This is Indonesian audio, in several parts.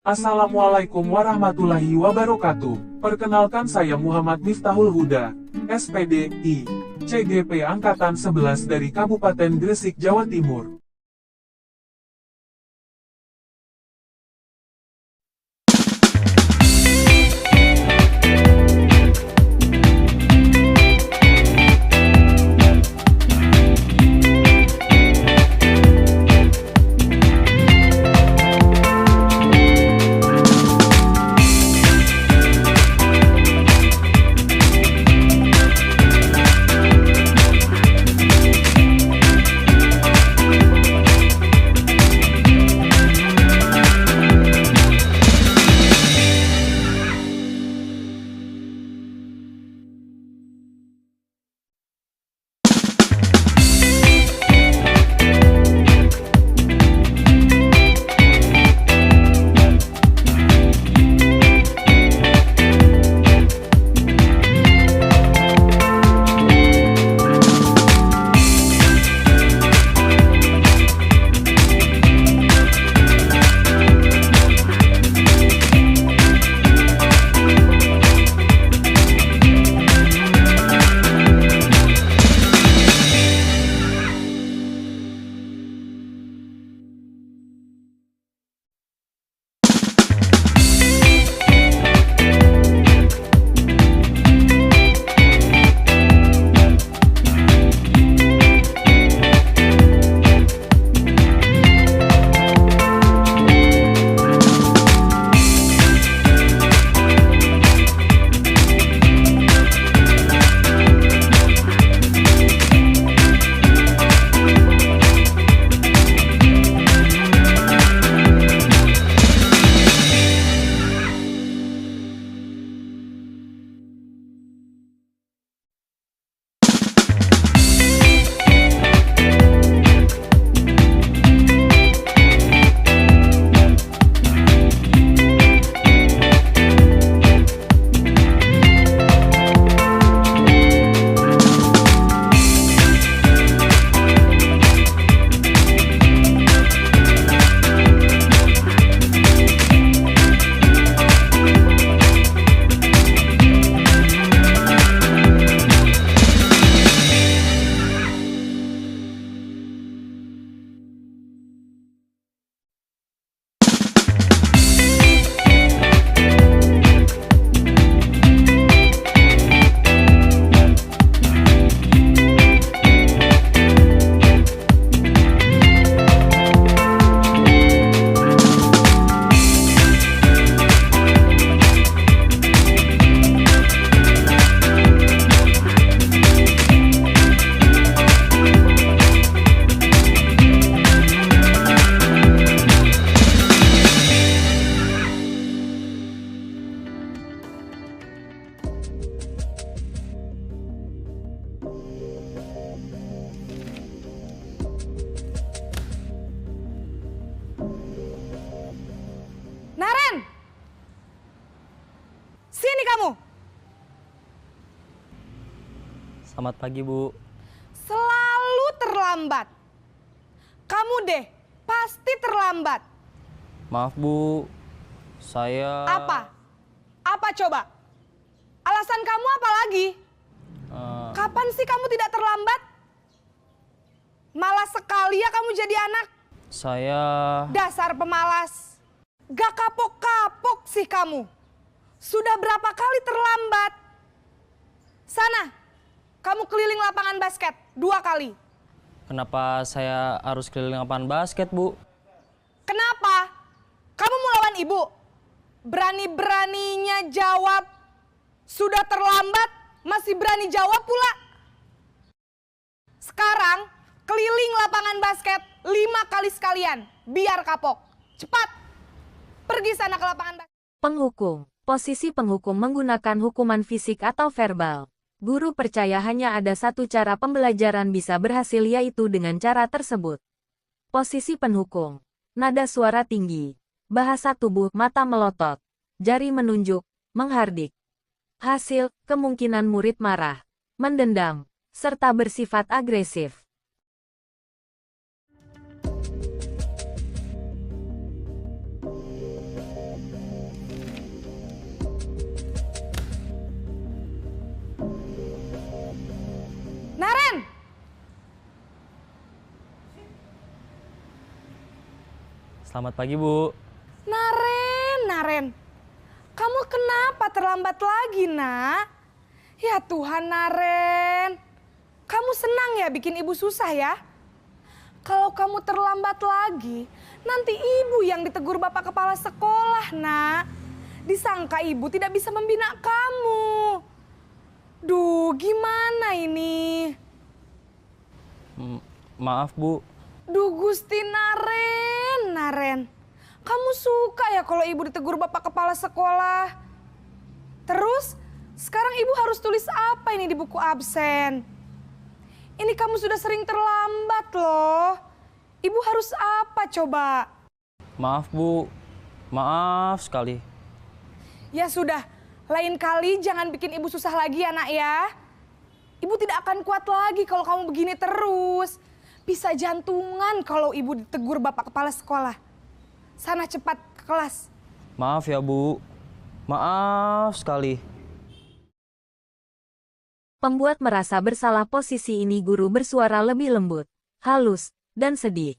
Assalamualaikum warahmatullahi wabarakatuh. Perkenalkan saya Muhammad Miftahul Huda, SPD, CGP Angkatan 11 dari Kabupaten Gresik, Jawa Timur. Naren! Sini kamu! Selamat pagi, Bu. Selalu terlambat. Kamu deh, pasti terlambat. Maaf, Bu. Saya... Apa? Apa coba? Alasan kamu apa lagi? Kapan sih kamu tidak terlambat? Malas sekali ya kamu jadi anak. Saya... Dasar pemalas. Gak kapok-kapok sih kamu. Sudah berapa kali terlambat? Sana, kamu keliling lapangan basket 2 kali. Kenapa saya harus keliling lapangan basket, Bu? Kenapa? Kamu mau lawan ibu? Berani-beraninya jawab. Sudah terlambat, masih berani jawab pula. Sekarang, keliling lapangan basket 5 kali sekalian. Biar kapok. Cepat! Pergi sana ke lapangan basket. Penghukum. Posisi penghukum menggunakan hukuman fisik atau verbal. Guru percaya hanya ada satu cara pembelajaran bisa berhasil, yaitu dengan cara tersebut. Posisi penghukum. Nada suara tinggi. Bahasa tubuh, mata melotot. Jari menunjuk, menghardik. Hasil, kemungkinan murid marah, mendendam, serta bersifat agresif. Selamat pagi, Bu. Naren. Kamu kenapa terlambat lagi, Nak? Ya Tuhan, Naren. Kamu senang ya bikin ibu susah ya? Kalau kamu terlambat lagi, nanti ibu yang ditegur bapak kepala sekolah, Nak. Disangka ibu tidak bisa membina kamu. Duh, gimana ini? Maaf, Bu. Duh, Gusti Naren. Kamu suka ya kalau ibu ditegur bapak kepala sekolah? Terus, sekarang ibu harus tulis apa ini di buku absen? Ini kamu sudah sering terlambat loh. Ibu harus apa coba? Maaf, Bu. Maaf sekali. Ya sudah, lain kali jangan bikin ibu susah lagi ya, Nak ya. Ibu tidak akan kuat lagi kalau kamu begini terus. Bisa jantungan kalau ibu ditegur bapak kepala sekolah. Sana cepat ke kelas. Maaf ya, Bu. Maaf sekali. Pembuat merasa bersalah. Posisi ini guru bersuara lebih lembut, halus, dan sedih.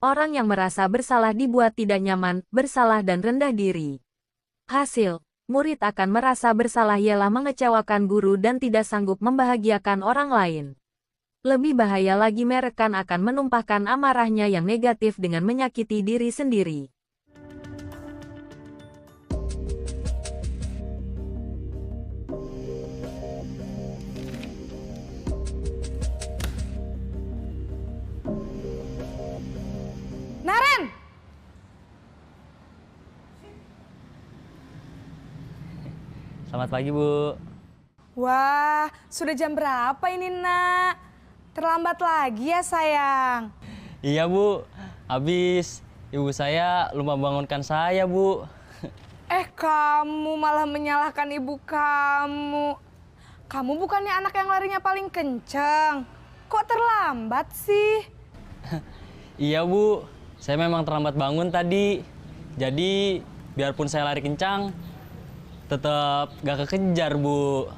Orang yang merasa bersalah dibuat tidak nyaman, bersalah dan rendah diri. Hasil, murid akan merasa bersalah ialah mengecewakan guru dan tidak sanggup membahagiakan orang lain. Lebih bahaya lagi rekan akan menumpahkan amarahnya yang negatif dengan menyakiti diri sendiri. Naren! Selamat pagi, Bu. Wah, sudah jam berapa ini, Nak? Terlambat lagi ya, sayang. Iya, Bu. Habis ibu saya lupa bangunkan saya, Bu. Kamu malah menyalahkan ibu kamu. Kamu bukannya anak yang larinya paling kenceng. Kok terlambat sih? Iya, Bu. Saya memang terlambat bangun tadi. Jadi, biarpun saya lari kencang, tetap gak kekejar, Bu.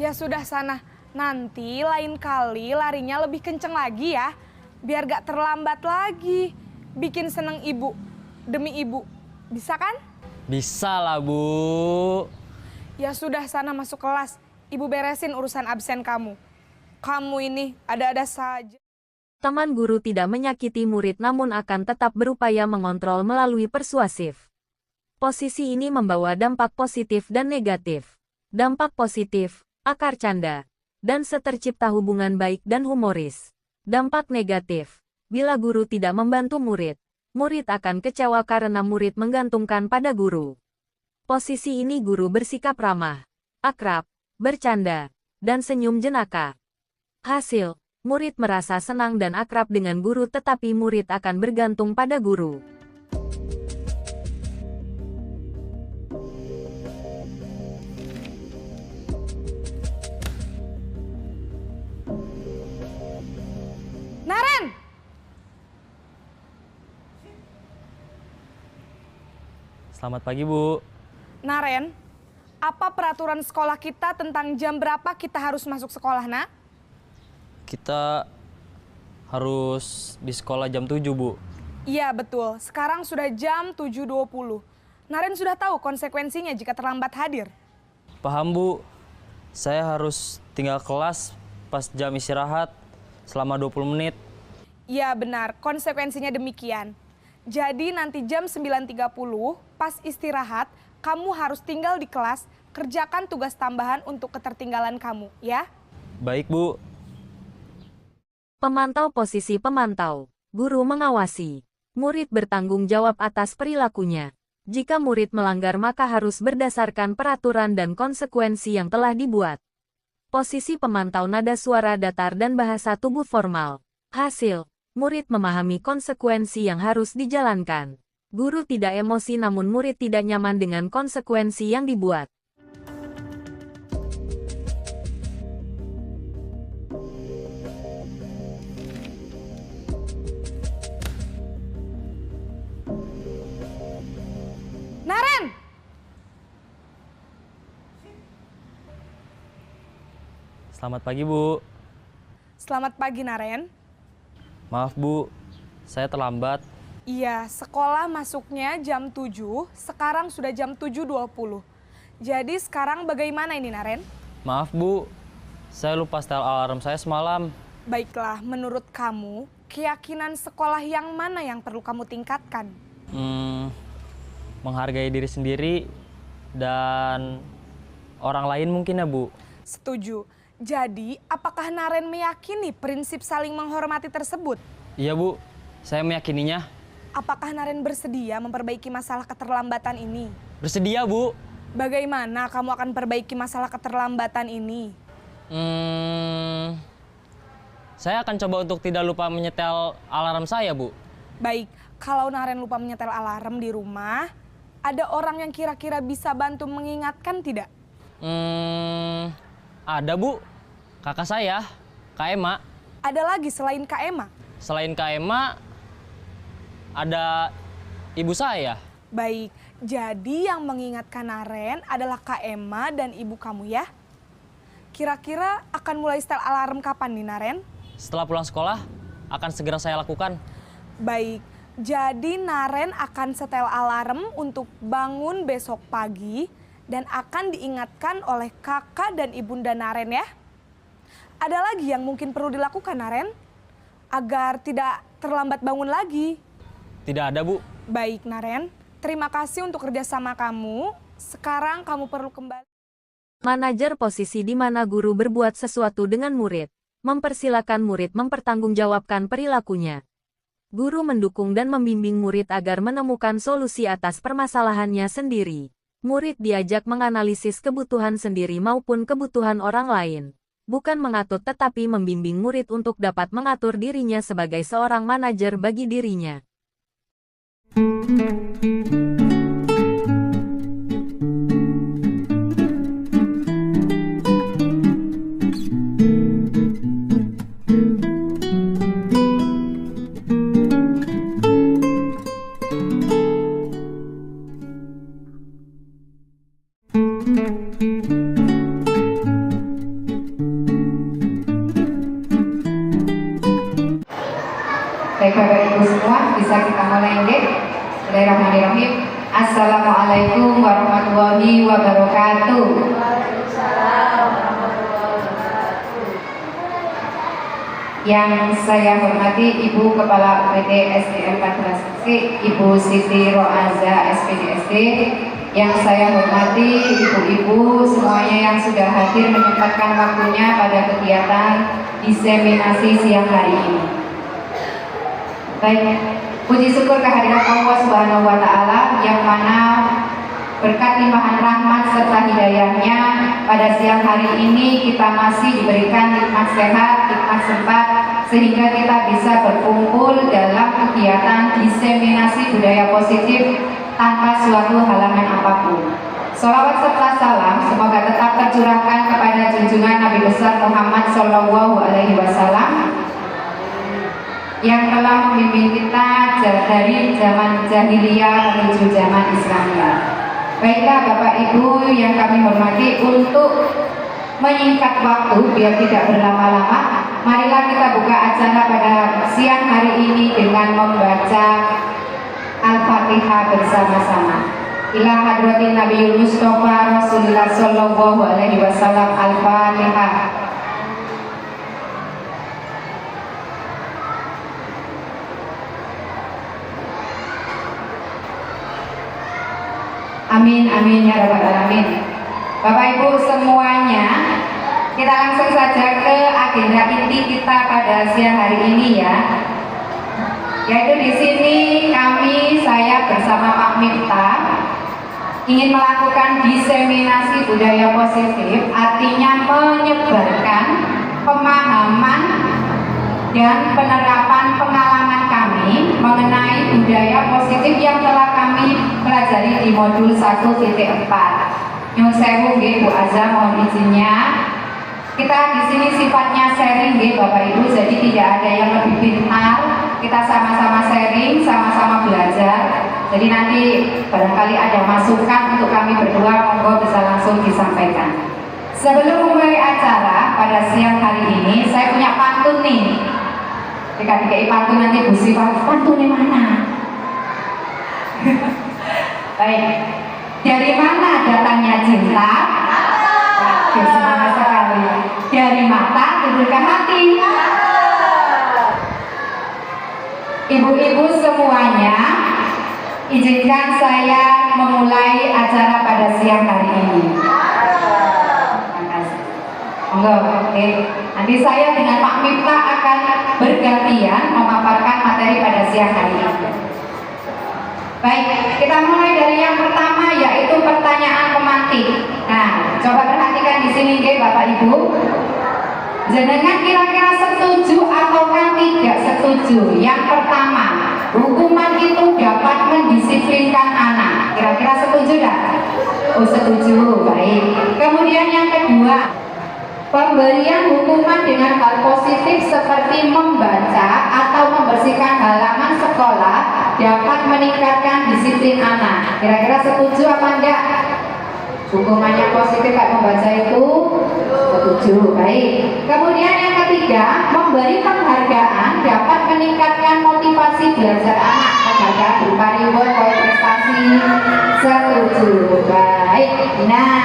Ya sudah sana. Nanti lain kali larinya lebih kenceng lagi ya. Biar gak terlambat lagi. Bikin seneng ibu. Demi ibu. Bisa kan? Bisa lah, Bu. Ya sudah sana masuk kelas. Ibu beresin urusan absen kamu. Kamu ini ada-ada saja. Teman guru tidak menyakiti murid namun akan tetap berupaya mengontrol melalui persuasif. Posisi ini membawa dampak positif dan negatif. Dampak positif, akar canda, dan setercipta hubungan baik dan humoris. Dampak negatif, bila guru tidak membantu murid, murid akan kecewa karena murid menggantungkan pada guru. Posisi ini guru bersikap ramah, akrab, bercanda, dan senyum jenaka. Hasil, murid merasa senang dan akrab dengan guru tetapi murid akan bergantung pada guru. Naren! Selamat pagi, Bu. Naren, apa peraturan sekolah kita tentang jam berapa kita harus masuk sekolah, Nak? Kita harus di sekolah jam 7, Bu. Iya, betul. Sekarang sudah jam 7.20. Naren sudah tahu konsekuensinya jika terlambat hadir. Paham, Bu. Saya harus tinggal kelas pas jam istirahat selama 20 menit. Iya, benar. Konsekuensinya demikian. Jadi nanti jam 9.30 pas istirahat, kamu harus tinggal di kelas, kerjakan tugas tambahan untuk ketertinggalan kamu, ya? Baik, Bu. Pemantau. Posisi pemantau. Guru mengawasi. Murid bertanggung jawab atas perilakunya. Jika murid melanggar maka harus berdasarkan peraturan dan konsekuensi yang telah dibuat. Posisi pemantau. Nada suara datar dan bahasa tubuh formal. Hasil, murid memahami konsekuensi yang harus dijalankan. Guru tidak emosi namun murid tidak nyaman dengan konsekuensi yang dibuat. Naren! Selamat pagi, Bu. Selamat pagi, Naren. Maaf, Bu. Saya terlambat. Iya, sekolah masuknya jam 7, sekarang sudah jam 7.20. Jadi sekarang bagaimana ini, Naren? Maaf Bu, saya lupa setel alarm saya semalam. Baiklah, menurut kamu, keyakinan sekolah yang mana yang perlu kamu tingkatkan? Menghargai diri sendiri dan orang lain mungkin ya Bu. Setuju. Jadi, apakah Naren meyakini prinsip saling menghormati tersebut? Iya Bu, saya meyakininya. Apakah Naren bersedia memperbaiki masalah keterlambatan ini? Bersedia Bu. Bagaimana kamu akan perbaiki masalah keterlambatan ini? Saya akan coba untuk tidak lupa menyetel alarm saya Bu. Baik, kalau Naren lupa menyetel alarm di rumah, ada orang yang kira-kira bisa bantu mengingatkan tidak? Ada Bu, kakak saya, Kak Ema. Ada lagi selain Kak Ema? Selain Kak Ema, ada ibu saya. Baik, jadi yang mengingatkan Naren adalah Kak Ema dan ibu kamu ya? Kira-kira akan mulai setel alarm kapan nih, Naren? Setelah pulang sekolah, akan segera saya lakukan. Baik, jadi Naren akan setel alarm untuk bangun besok pagi dan akan diingatkan oleh kakak dan ibunda Naren ya. Ada lagi yang mungkin perlu dilakukan, Naren? Agar tidak terlambat bangun lagi. Tidak ada Bu. Baik, Naren. Terima kasih untuk kerjasama kamu. Sekarang kamu perlu kembali. Manajer posisi di mana guru berbuat sesuatu dengan murid. Mempersilakan murid mempertanggungjawabkan perilakunya. Guru mendukung dan membimbing murid agar menemukan solusi atas permasalahannya sendiri. Murid diajak menganalisis kebutuhan sendiri maupun kebutuhan orang lain. Bukan mengatur tetapi membimbing murid untuk dapat mengatur dirinya sebagai seorang manajer bagi dirinya. Baik Bapak Ibu semua, bisa kita mulai nggih? Bismillahirrahmanirrahim. Assalamualaikum warahmatullahi wabarakatuh. Yang saya hormati Ibu Kepala UPT SDN 14C, Ibu Siti Roaza SPDSD. Yang saya hormati ibu-ibu semuanya yang sudah hadir menyempatkan waktunya pada kegiatan diseminasi siang hari ini. Baik, puji syukur kehadirat Allah Subhanahu wa Ta'ala yang mana berkat limpahan rahmat serta hidayahnya pada siang hari ini kita masih diberikan nikmat sehat, nikmat sempat sehingga kita bisa berkumpul dalam kegiatan diseminasi budaya positif tanpa suatu halangan apapun. Sholawat serta salam semoga tetap tercurahkan kepada junjungan Nabi besar Muhammad Shallallahu Alaihi Wasallam yang telah membimbing kita dari zaman jahiliyah menuju zaman Islamiyah. Baiklah Bapak Ibu yang kami hormati, untuk menyingkat waktu biar tidak berlama-lama, marilah kita buka acara pada siang hari ini dengan membaca Al-Fatihah bersama-sama. Ila hadratin Nabiyul Mustafa Rasulullah Sallallahu Alaihi Wasallam. Al-Fatihah. Amin, amin ya rabbal alamin. Bapak Ibu semuanya, kita langsung saja ke agenda inti kita pada siang hari ini ya. Yaitu di sini saya bersama Pak Miftah ingin melakukan diseminasi budaya positif, artinya menyebarkan pemahaman dan penerapan pengalaman kami mengenai budaya positif yang telah kami pelajari di modul 1.4. Nyun sewu nggih Bu Azza, mohon izinnya. Kita di sini sifatnya sharing nggih Bapak Ibu, jadi tidak ada yang lebih pintar. Kita sama-sama sharing, sama-sama belajar. Jadi nanti barangkali ada masukan untuk kami berdua, monggo bisa langsung disampaikan. Sebelum memulai acara pada siang hari ini, saya punya pantun nih. Jika dikai pantun nanti Bu Sifat, pantunnya mana? Baik. Dari mana datangnya cinta? Bagus, semangat sekali. Dari mata timbul ke hati. Ibu-ibu semuanya, izinkan saya memulai acara pada siang hari ini. Monggo, oke. Nanti saya dengan Pak Miftah akan bergantian memaparkan materi pada siang hari ini. Baik, kita mulai dari yang pertama, yaitu pertanyaan pemantik. Nah, coba perhatikan di sini, Bapak Ibu. Jenengan kira-kira setuju ataukah tidak setuju? Yang pertama, hukuman itu dapat mendisiplinkan anak. Kira-kira setuju tidak? Oh, setuju. Baik. Kemudian yang kedua, pemberian hukuman dengan hal positif seperti membaca atau membersihkan halaman sekolah dapat meningkatkan disiplin anak. Kira-kira setuju apa enggak? Hukumannya positif kayak membaca itu setuju. Baik. Kemudian yang ketiga, memberi penghargaan dapat meningkatkan motivasi belajar anak. Penghargaan berupa reward, poin prestasi. Setuju. Baik. Nah,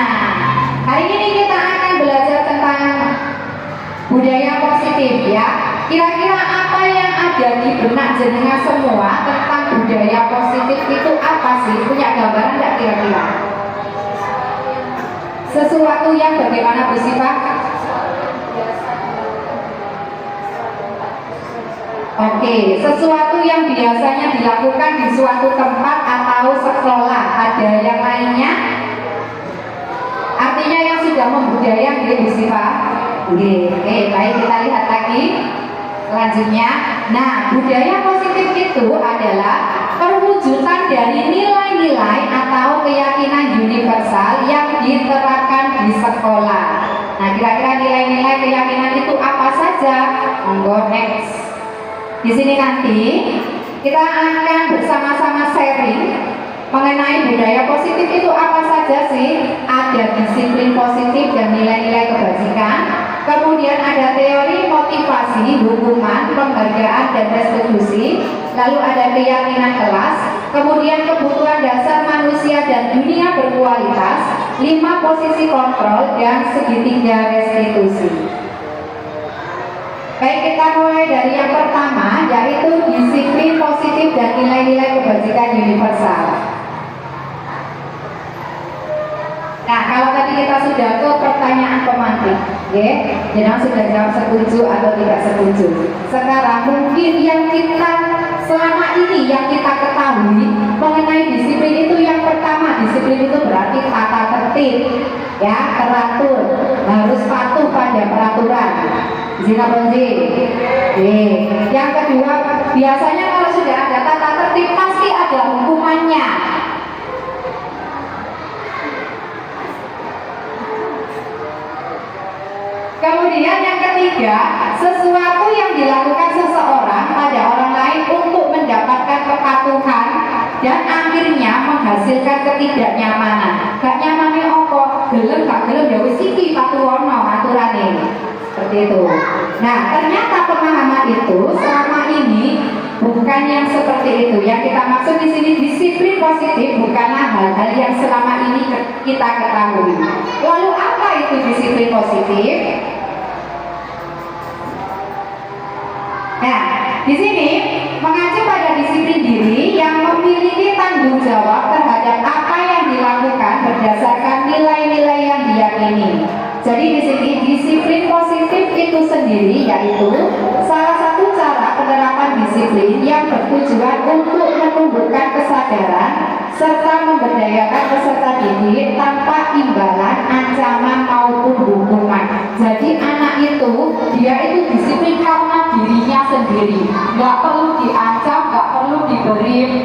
hari ini kita akan belajar tentang budaya positif ya. Kira-kira apa yang ada di benak jenengan semua tentang budaya positif itu apa sih? Punya gambaran enggak kira-kira? Sesuatu yang bagaimana Bu Siva? Oke, sesuatu yang biasanya dilakukan di suatu tempat atau sekolah. Ada yang lainnya? Artinya yang sudah membudaya Bu Siva. Oke, baik, kita lihat lagi selanjutnya. Nah, budaya positif itu adalah perwujudan dari nilai-nilai atau keyakinan universal yang diterapkan di sekolah. Nah, kira-kira nilai-nilai keyakinan itu apa saja? Monggo next. Di sini nanti kita akan bersama-sama sharing mengenai budaya positif itu apa saja sih. Ada disiplin positif dan nilai-nilai kebajikan. Kemudian ada teori motivasi, hukuman, penghargaan dan restitusi. Lalu ada keyakinan kelas. Kemudian kebutuhan dasar manusia dan dunia berkualitas. 5 posisi kontrol dan segitiga restitusi. Baik, kita mulai dari yang pertama, yaitu disiplin positif dan nilai-nilai kebajikan universal. Nah, kalau tadi kita sudah ke pertanyaan pemantik, jangan sudah jawab setuju atau tidak setuju. Sekarang mungkin yang kita selama ini yang kita ketahui mengenai disiplin itu, yang pertama, disiplin itu berarti tata tertib, ya, teratur, harus patuh pada peraturan. Zina Bonzi. Yang kedua, biasanya kalau sudah ada tata tertib pasti ada hukumannya. Kemudian yang ketiga, sesuatu yang dilakukan seseorang pada orang lain untuk mendapatkan kepatuhan dan akhirnya menghasilkan ketidaknyamanan. Gak nyamannya opo, gelem gak gelem ya wis iki patuwono aturane. Seperti itu. Nah, ternyata pemahaman itu selama ini bukan yang seperti itu. Yang kita maksud di sini disiplin positif bukanlah hal-hal yang selama ini kita ketahui. Lalu apa itu disiplin positif? Nah, di sini mengacu pada disiplin diri yang memiliki tanggung jawab terhadap apa yang dilakukan berdasarkan nilai-nilai yang diyakini. Jadi di sini disiplin positif itu sendiri yaitu salah satu cara penerapan disiplin yang bertujuan untuk menumbuhkan kesadaran serta memberdayakan peserta didik tanpa imbalan, ancaman maupun hukuman. Jadi anak itu dia itu disiplin karena dirinya sendiri, nggak perlu diancam, nggak perlu diberi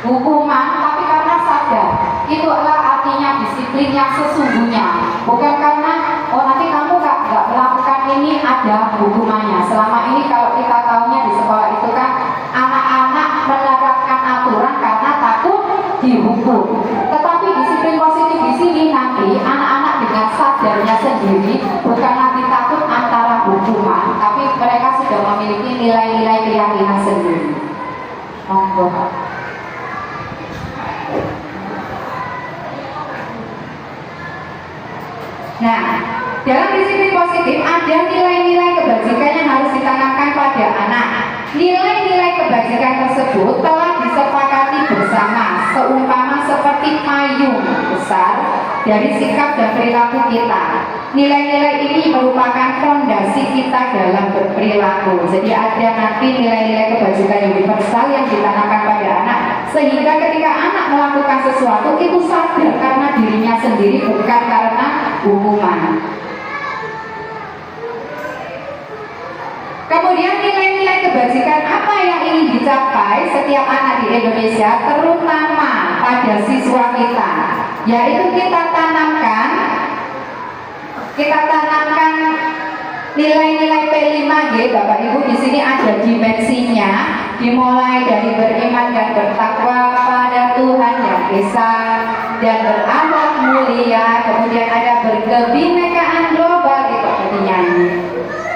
hukuman, tapi karena sadar. Itulah artinya disiplin yang sesungguhnya. Bukan karena oh nanti kamu nggak melakukan ini ada hukumannya. Selama ini kalau kita tahunya di sekolah itu kan anak-anak menerapkan aturan karena takut dihukum. Tetapi disiplin positif di sini nanti anak-anak dengan sadarnya sendiri bukan lagi takut antara hukuman, tapi mereka sudah memiliki nilai-nilai keyakinan sendiri. Monggo. Nah, dalam disiplin positif ada nilai-nilai kebajikan yang harus ditanamkan pada anak. Nilai-nilai kebajikan tersebut telah disepakati bersama, seumpama seperti payung besar dari sikap dan perilaku kita. Nilai-nilai ini merupakan fondasi kita dalam berperilaku. Jadi ada nanti nilai-nilai kebajikan universal yang ditanamkan pada anak, sehingga ketika anak melakukan sesuatu itu sadar karena dirinya sendiri, bukan karena hukuman. Kemudian nilai-nilai kebajikan apa yang ingin dicapai setiap anak di Indonesia, terutama pada siswa kita, yaitu kita tanamkan nilai-nilai P5G. Bapak Ibu, di sini ada dimensinya, dimulai dari beriman dan bertakwa pada Tuhan Yang Esa dan berakhlak mulia, kemudian ada berkebinekaan global, itu tadi nyanyi,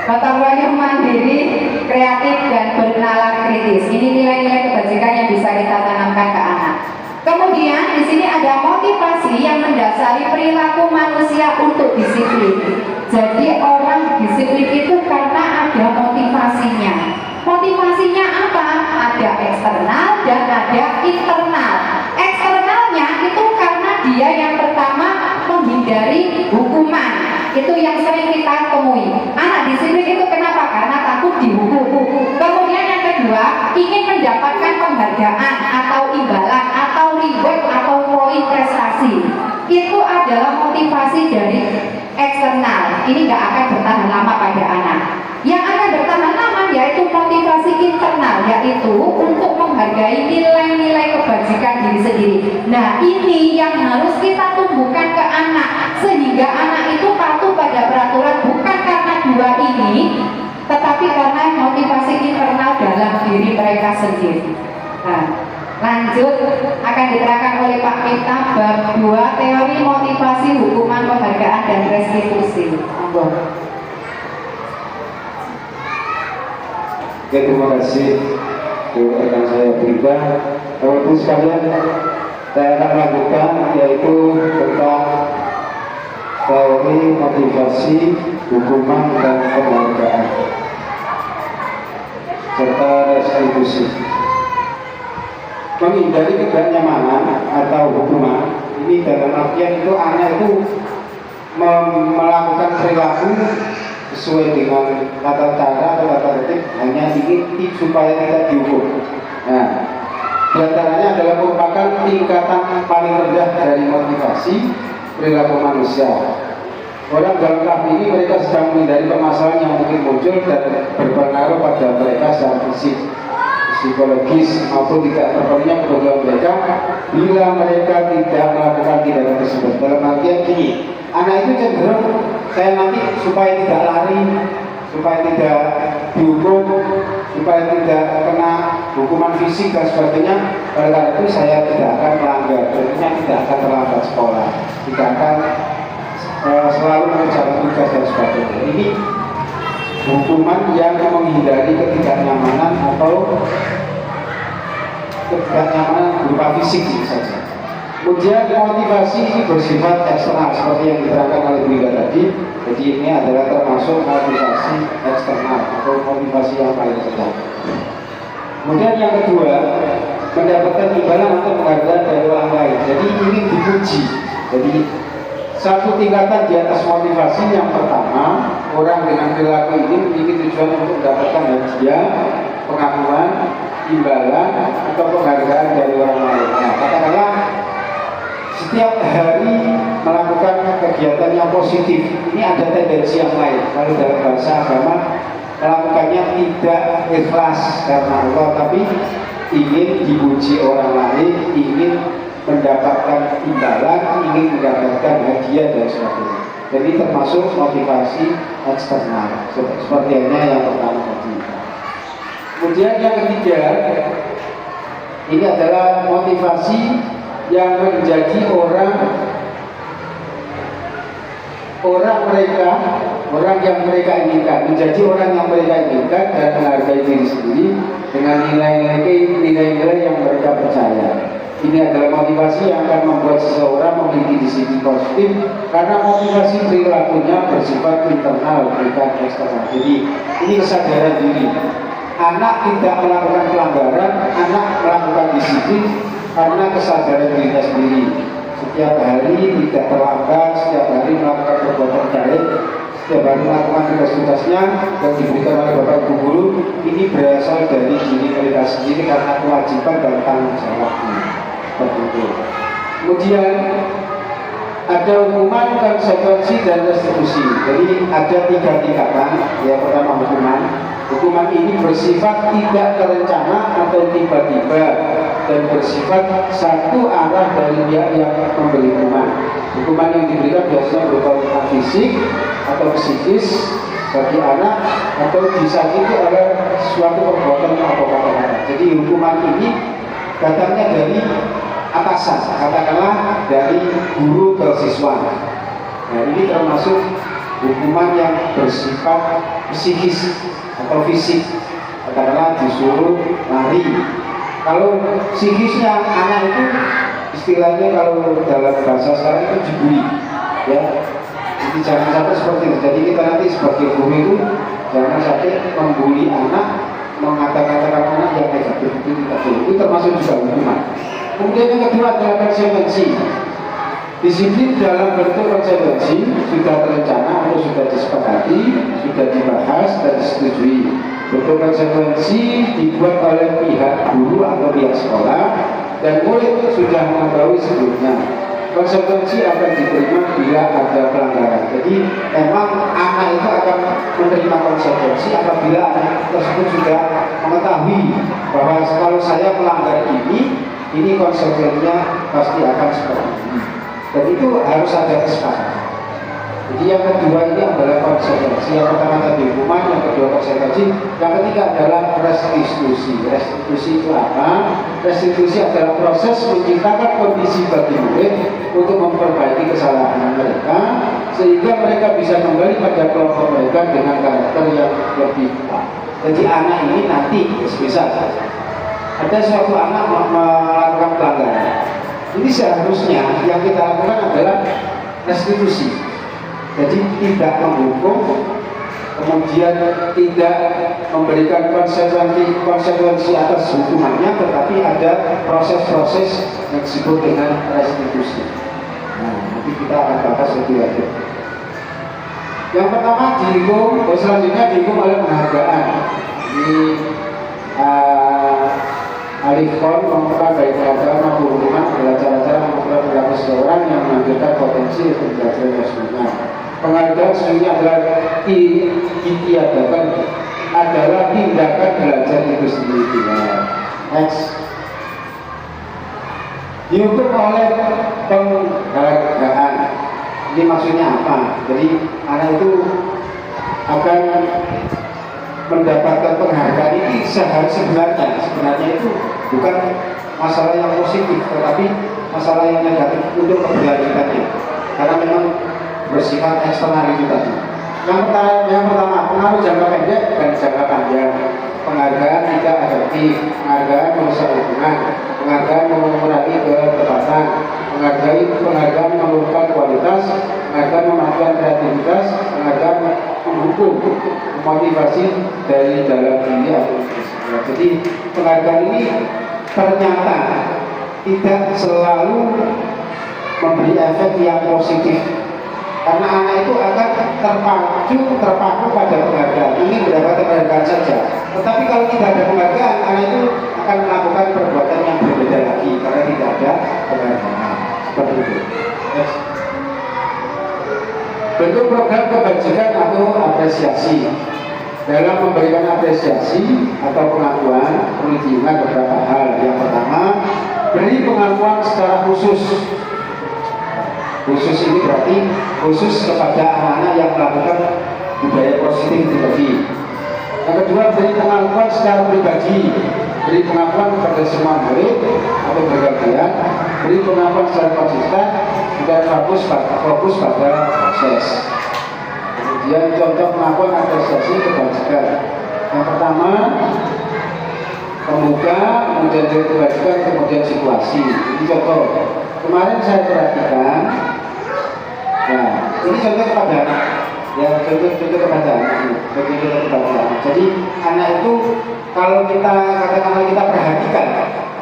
gotong royong mandiri, kreatif dan bernalar kritis. Ini nilai-nilai kebajikan yang bisa kita tanamkan ke anak. Kemudian di sini ada motivasi yang mendasari perilaku manusia untuk disiplin. Jadi orang disiplin itu karena ada motivasinya. Motivasinya apa? Ada eksternal dan ada internal. Eksternalnya itu karena dia yang pertama menghindari hukuman. Itu yang sering kita temui. Anak disiplin itu kenapa? Karena takut dihukum. Kemudian yang kedua, ingin mendapatkan penghargaan atau imbalan atau reward atau poin prestasi. Itu adalah motivasi dari eksternal. Ini nggak akan bertahan lama pada anak. Yang akan bertahan lama yaitu motivasi internal, yaitu untuk menghargai nilai-nilai kebajikan diri sendiri. Nah, ini yang harus kita tumbuhkan ke anak, sehingga anak itu patuh pada peraturan bukan karena dua ini, tetapi karena motivasi internal dalam diri mereka sendiri. Nah, lanjut akan diterangkan oleh Pak Miftah bab 2, teori motivasi, hukuman, penghargaan dan restitusi. Monggo. Oke, terima kasih rekan saya Brida. Bapak-Ibu sekalian, saya akan lanjutkan yaitu tentang teori motivasi, hukuman dan penghargaan serta restitusi. Menghindari ketidaknyamanan atau hukuman ini dalam artian itu anak itu melakukan perilaku sesuai dengan tata cara atau tata tertib, hanya ingin supaya tidak dihukum. Nah, diantaranya adalah merupakan tingkatan paling rendah dari motivasi perilaku manusia. Orang dalam tahap ini mereka sedang menghindari permasalahan yang mungkin muncul dan berpengaruh pada mereka secara fisik, psikologis maupun tidak terpenuhnya kebutuhan mereka bila mereka tidak melakukan tindakan tersebut. Dalam artian gini, anak itu cenderung saya nanti supaya tidak lari, supaya tidak dihukum, supaya tidak kena hukuman fisik dan sebagainya. Oleh karena itu saya tidak akan melanggar, tentunya tidak akan terlambat sekolah, tidak akan selalu mengerjakan tugas dan sebagainya. Ini hukuman yang menghindari ketidaknyamanan atau ketidaknyamanan berupa fisik saja. Kemudian motivasi ini bersifat eksternal seperti yang diterangkan oleh Brida tadi. Jadi ini adalah termasuk motivasi eksternal atau motivasi yang paling rendah. Kemudian yang kedua, mendapatkan imbalan atau penghargaan dari orang lain. Jadi ingin dipuji. Jadi satu tingkatan di atas motivasi yang pertama, orang dengan perilaku ini memiliki tujuan untuk mendapatkan hadiah, pengakuan, imbalan atau penghargaan dari orang lain. Nah, katakanlah setiap hari melakukan kegiatan yang positif, ini ada tendensi yang lain. Kalau dalam bahasa agama melakukannya tidak ikhlas karena Allah, tapi ingin dipuji orang lain, ingin mendapatkan imbalan, ingin mendapatkan hadiah dan sebagainya. Jadi termasuk motivasi eksternal, seperti yang pertama tadi. Kemudian yang ketiga, ini adalah motivasi yang menjadi orang yang mereka inginkan, menjadi orang yang mereka inginkan dan menghargai diri sendiri dengan nilai-nilai yang mereka percaya. Ini adalah motivasi yang akan membuat seseorang memiliki disiplin positif karena motivasi perilakunya bersifat internal bukan eksternal. Jadi ini kesadaran diri. Anak tidak melakukan pelanggaran, anak melakukan disiplin karena kesadaran dirinya sendiri. Setiap hari tidak terlambat, setiap hari melakukan perbuatan baik, setiap hari melakukan tugas-tugasnya yang diberikan oleh Bapak Ibu guru. Ini berasal dari diri mereka sendiri karena kewajiban dan tanggung jawabnya. Kemudian ada hukuman, konsekuensi, dan restitusi. Jadi ada 3 tingkatan. Yang pertama hukuman. Hukuman ini bersifat tidak terencana atau tiba-tiba dan bersifat satu arah dari pihak yang memberi hukuman. Hukuman yang diberikan biasanya berupa hukuman fisik atau psikis bagi anak atau disakiti oleh suatu perbuatan atau kata-kata. Jadi hukuman ini datangnya dari atasan, katakanlah dari guru ke siswa. Nah, ini termasuk hukuman yang bersifat psikis atau fisik, katakanlah disuruh lari. Kalau psikisnya anak itu istilahnya kalau dalam bahasa sekarang itu dibully, ya. Jadi jangan sampai seperti itu. Jadi kita nanti sebagai guru itu jangan sampai membuli anak, mengata-katakan anak yang negatif, itu tidak boleh. Itu termasuk juga hukuman. Kemudian yang kedua adalah konsekuensi. Disiplin dalam bentuk konsekuensi sudah terencana atau sudah disepakati, sudah dibahas dan disetujui. Bentuk konsekuensi dibuat oleh pihak guru atau pihak sekolah dan murid sudah mengetahui sebelumnya. Konsekuensi akan diterima bila ada pelanggaran. Jadi memang anak itu akan menerima konsekuensi apabila anak tersebut sudah mengetahui bahwa kalau saya melanggar ini konsekuensinya pasti akan seperti ini. Dan itu harus ada kesepakatan. Jadi yang kedua ini adalah konsekuensi. Yang pertama tadi hukuman, yang kedua konsekuensi, yang ketiga adalah restitusi. Restitusi itu apa? Restitusi adalah proses menciptakan kondisi bagi murid untuk memperbaiki kesalahan mereka sehingga mereka bisa kembali pada kelompok mereka dengan karakter yang lebih baik. Jadi anak ini nanti bisa ada suatu anak melakukan pelanggaran. Ini seharusnya yang kita lakukan adalah restitusi. Jadi tidak menghukum, kemudian tidak memberikan konsekuensi atas hukumannya, tetapi ada proses-proses yang disebut dengan restitusi. Nah, nanti kita akan bahas lebih lanjut. Yang pertama dihukum, selanjutnya dihukum oleh penghargaan. Di Alifon merupakan baik penghargaan maupun hukuman adalah cara-cara mengukur perilaku seseorang yang menampilkan potensi untuk belajar yang penghargaan sebenarnya adalah ditiadakan adalah tindakan belajar itu sendiri. Next. Dihukum oleh penghargaan. Ini maksudnya apa? Jadi anak itu akan mendapatkan penghargaan ini sebenarnya itu bukan masalah yang positif, tetapi masalah yang negatif untuk keberlanjutannya. Karena memang bersifat eksternal itu tadi. Yang pertama pengaruh jangka pendek dan jangka panjang. Penghargaan tidak efektif, penghargaan merusak hubungan, penghargaan mengurangi ketepatan, penghargaan menurunkan kualitas, penghargaan mematikan kreativitas, penghargaan mendukung motivasi dari dalam diri atau jadi penghargaan ini ternyata tidak selalu memberi efek yang positif. Karena anak itu akan terpaku pada penghargaan, ingin mendapatkan penghargaan saja. Tetapi kalau tidak ada penghargaan, anak itu akan melakukan perbuatan yang berbeda lagi karena tidak ada penghargaan. Seperti itu. Bentuk program kebajikan atau apresiasi. Dalam memberikan apresiasi atau pengakuan perlu diingat beberapa hal. Yang pertama, beri pengakuan secara khusus. Khusus ini berarti khusus kepada anak-anak yang melakukan budaya positif tadi. Yang kedua, beri pengakuan secara pribadi. Beri pengakuan kepada semua murid atau bergantian. Beri pengakuan secara konsisten dan fokus pada proses. Kemudian contoh pengakuan apresiasi kebajikan. Yang pertama, pembuka, kemudian dari kebajikan, kemudian situasi. Ini contoh. Kemarin saya perhatikan, nah ini contoh kepada ya contoh kepada Jadi anak itu kalau kita katakanlah kita perhatikan,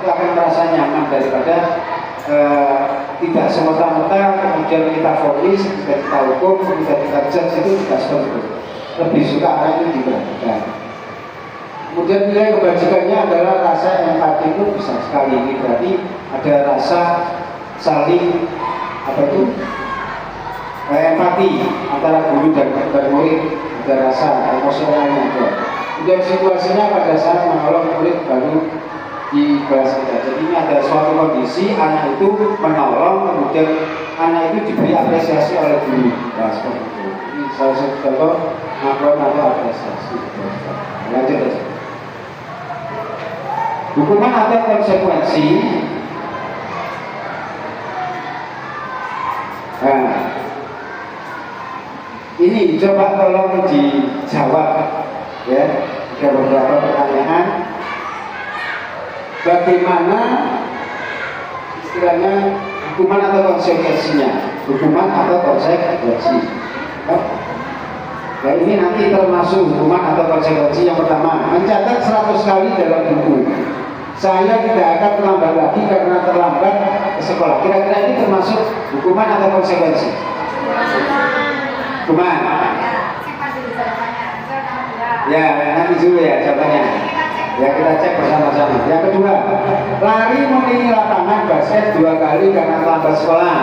itu akan merasa nyaman daripada tidak semata-mata kemudian kita vonis, kita hukum, kita judge, itu tidak seperti itu. Lebih suka anak itu diperhatikan. Kemudian nilai kebajikannya adalah rasa empati itu besar sekali. Ini berarti ada rasa saling empati antara guru dan murid, ada rasa emosionalnya ada. Kemudian situasinya pada saat menolong murid baru di kelas kita. Jadi ini ada suatu kondisi anak itu menolong, kemudian anak itu diberi apresiasi oleh guru. Nah, seperti itu. Ini salah satu contoh makron atau apresiasi. Lanjut aja. Hukuman atau konsekuensi. Nah, ini coba tolong dijawab ya. Ada beberapa pertanyaan. Bagaimana istilahnya hukuman atau konsekuensinya? Hukuman atau konsekuensi? Nah ini nanti termasuk hukuman atau konsekuensi. Yang pertama, mencatat 100 kali dalam buku. Saya tidak akan terlambat lagi karena terlambat ke sekolah. Kira-kira ini termasuk hukuman atau konsekuensi? Hukuman. Ya, nanti dulu ya jawabannya. Ya kita cek bersama-sama. Yang kedua, lari mengelilingi lapangan basket 2 kali karena terlambat sekolah.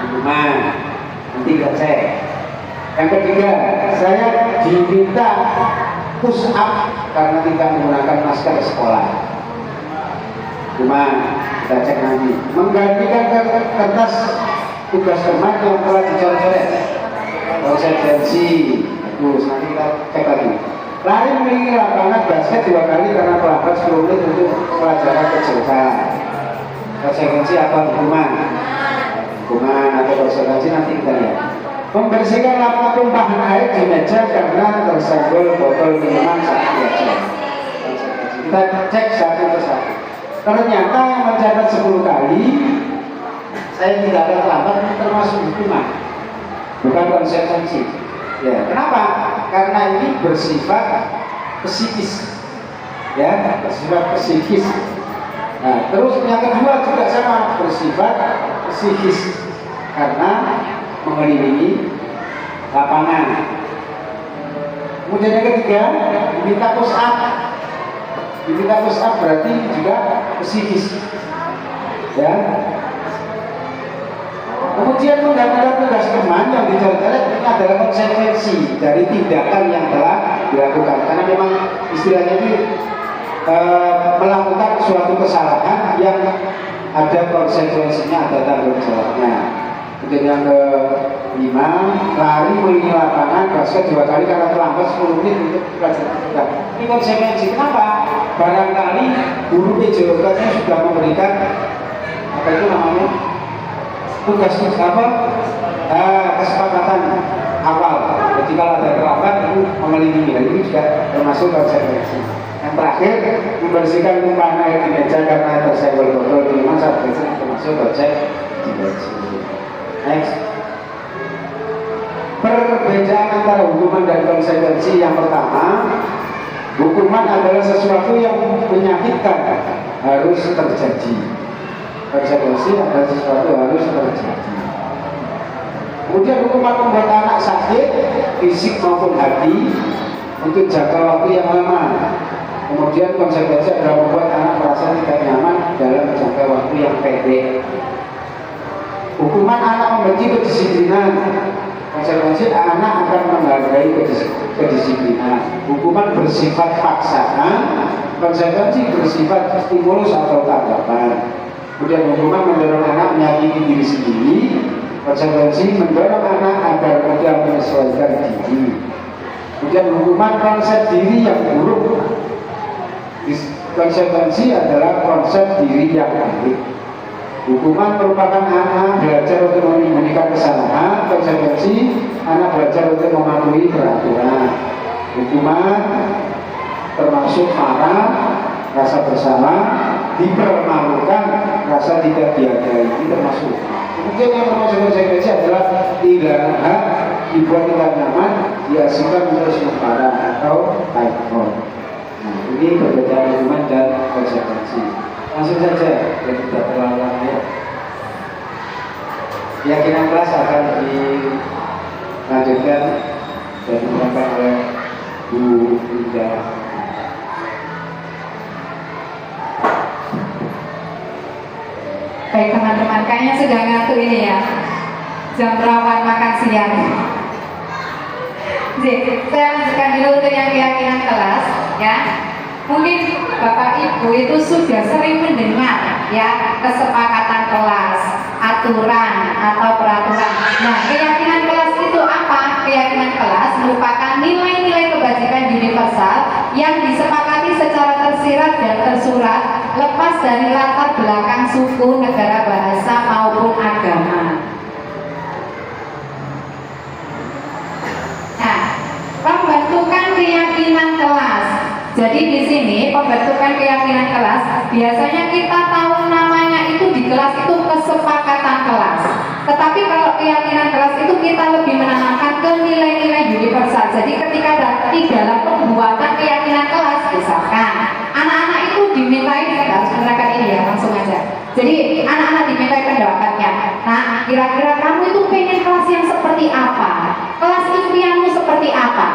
Hukuman. Nanti kita cek. Yang ketiga, saya diminta push up karena tidak menggunakan masker sekolah. Hukuman. Kita cek nanti. Menggantikan kertas tugas teman yang telah dicoret-coret. Konsekuensi. Terus nanti kita cek lagi. Lari mengelilingi lapangan basket 2 kali karena terlambat 10 menit untuk pelajaran kejauhan. Konsekuensi atau hukuman? Hukuman atau konsekuensi nanti kita lihat. Membersihkan lapak tumpahan air di meja karena tersenggol botol minuman saat belajar. Kita cek satu persatu. Ternyata yang mencatat 10 kali saya tidak ada terlambat termasuk hukuman, bukan konsekuensi. Ya, kenapa? Karena ini bersifat psikis, ya, bersifat psikis. Nah, terus yang kedua juga sama, bersifat psikis karena mengelilingi lapangan. Kemudian yang ketiga, diminta push up. Diminta push up berarti juga psikis, ya. Kemudian mendapatkan tugas teman yang dicoret-coret ini adalah konsekuensi dari tindakan yang telah dilakukan. Karena memang istilahnya itu melakukan suatu kesalahan yang ada konsekuensinya, ada tanggung jawabnya. Kemudian yang kelima, lari mengelilingi lapangan basket 2 kali karena terlambat 10 menit untuk pelajaran. Ini konsekuensi. Kenapa? Barangkali guru PJOK-nya sudah memberikan apa itu namanya? Tugas apa? Kesepakatan awal. Jadi kalau ada terlambat itu mengelilingi. Ini juga termasuk konsekuensi. Yang terakhir, membersihkan tumpahan air di meja karena tersenggol botol minuman saat belajar, termasuk konsekuensi. Next. Perbedaan antara hukuman dan konsekuensi. Yang pertama, hukuman adalah sesuatu yang menyakitkan, harus terjadi. Konsekuensi adalah sesuatu harus terjadi. Kemudian hukuman membuat anak sakit, fisik maupun hati untuk jangka waktu yang lama. Kemudian konsekuensi adalah membuat anak merasa tidak nyaman dalam jangka waktu yang pendek. Hukuman anak membenci kedisiplinan. Konsekuensi anak akan menghargai kedisiplinan. Hukuman bersifat paksaan, konsekuensi bersifat stimulus atau tanggapan. Kemudian hukuman mendorong anak menyakiti diri sendiri, konsekuensi mendorong anak agar mudah menyesuaikan diri. Kemudian hukuman konsep diri yang buruk, konsekuensi adalah konsep diri yang baik. Hukuman merupakan anak belajar untuk menyembunyikan kesalahan, konsekuensi anak belajar untuk mematuhi peraturan. Hukuman termasuk marah, rasa bersalah, dipermalukan, rasa tidak dihargai, ini termasuk. Kemudian yang termasuk konsekuensi adalah tidak hak, dibuat tidak nyaman, diasingkan untuk sementara atau typhoon. Nah, ini perbedaan hukuman dan konsekuensi. Langsung saja, dan tidak terlalu lama ya. Keyakinan kelas akan dilanjutkan dan diterangkan oleh Bu Linda. Baik teman-teman, kayaknya sudah ngantuk ini ya. Jam rawan makan siang. Jadi, saya lanjutkan dulu untuk yang keyakinan kelas ya. Mungkin Bapak Ibu itu sudah sering mendengar ya kesepakatan kelas, aturan atau peraturan. Nah, keyakinan kelas itu apa? Keyakinan kelas merupakan nilai-nilai kebajikan universal yang disepakati secara tersirat dan tersurat, lepas dari latar belakang suku, negara, bahasa maupun agama. Nah, pembentukan keyakinan kelas. Jadi di sini pembentukan keyakinan kelas biasanya kita tahu namanya itu di kelas itu kesepakatan kelas. Tetapi kalau keyakinan kelas itu kita lebih menanamkan ke nilai-nilai universal. Jadi ketika di dalam pembuatan keyakinan kelas, misalkan anak-anak itu dimintai, kita harus menerangkan ini ya langsung aja. Jadi anak-anak dimintai pendapatnya. Nah, kira-kira kamu itu pengen kelas yang seperti apa? Kelas impianmu seperti apa?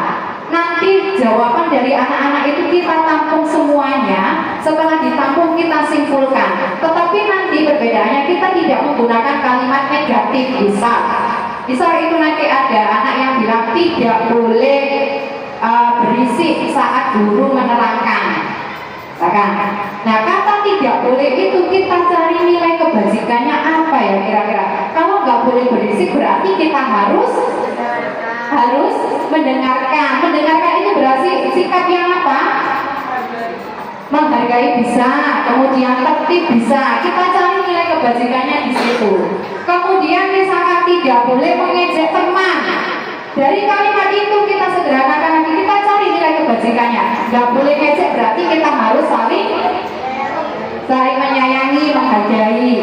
Nanti jawaban dari anak-anak itu kita tampung semuanya. Setelah ditampung kita simpulkan. Tetapi nanti perbedaannya kita tidak menggunakan kalimat negatif. Misal itu nanti ada anak yang bilang tidak boleh berisik saat guru menerangkan. Nah, kata tidak boleh itu kita cari nilai kebajikannya apa ya kira-kira. Kalau nggak boleh berisik berarti kita harus mendengarkan. Mendengarkan itu berarti sikap yang apa? Menghargai bisa, kemudian tertib bisa. Kita cari nilai kebajikannya di situ. Kemudian misalkan tidak boleh mengejek teman. Dari kalimat itu kita sederhanakan lagi, kita cari nilai kebajikannya. Nggak boleh ngejek berarti kita harus saling menyayangi, menghargai.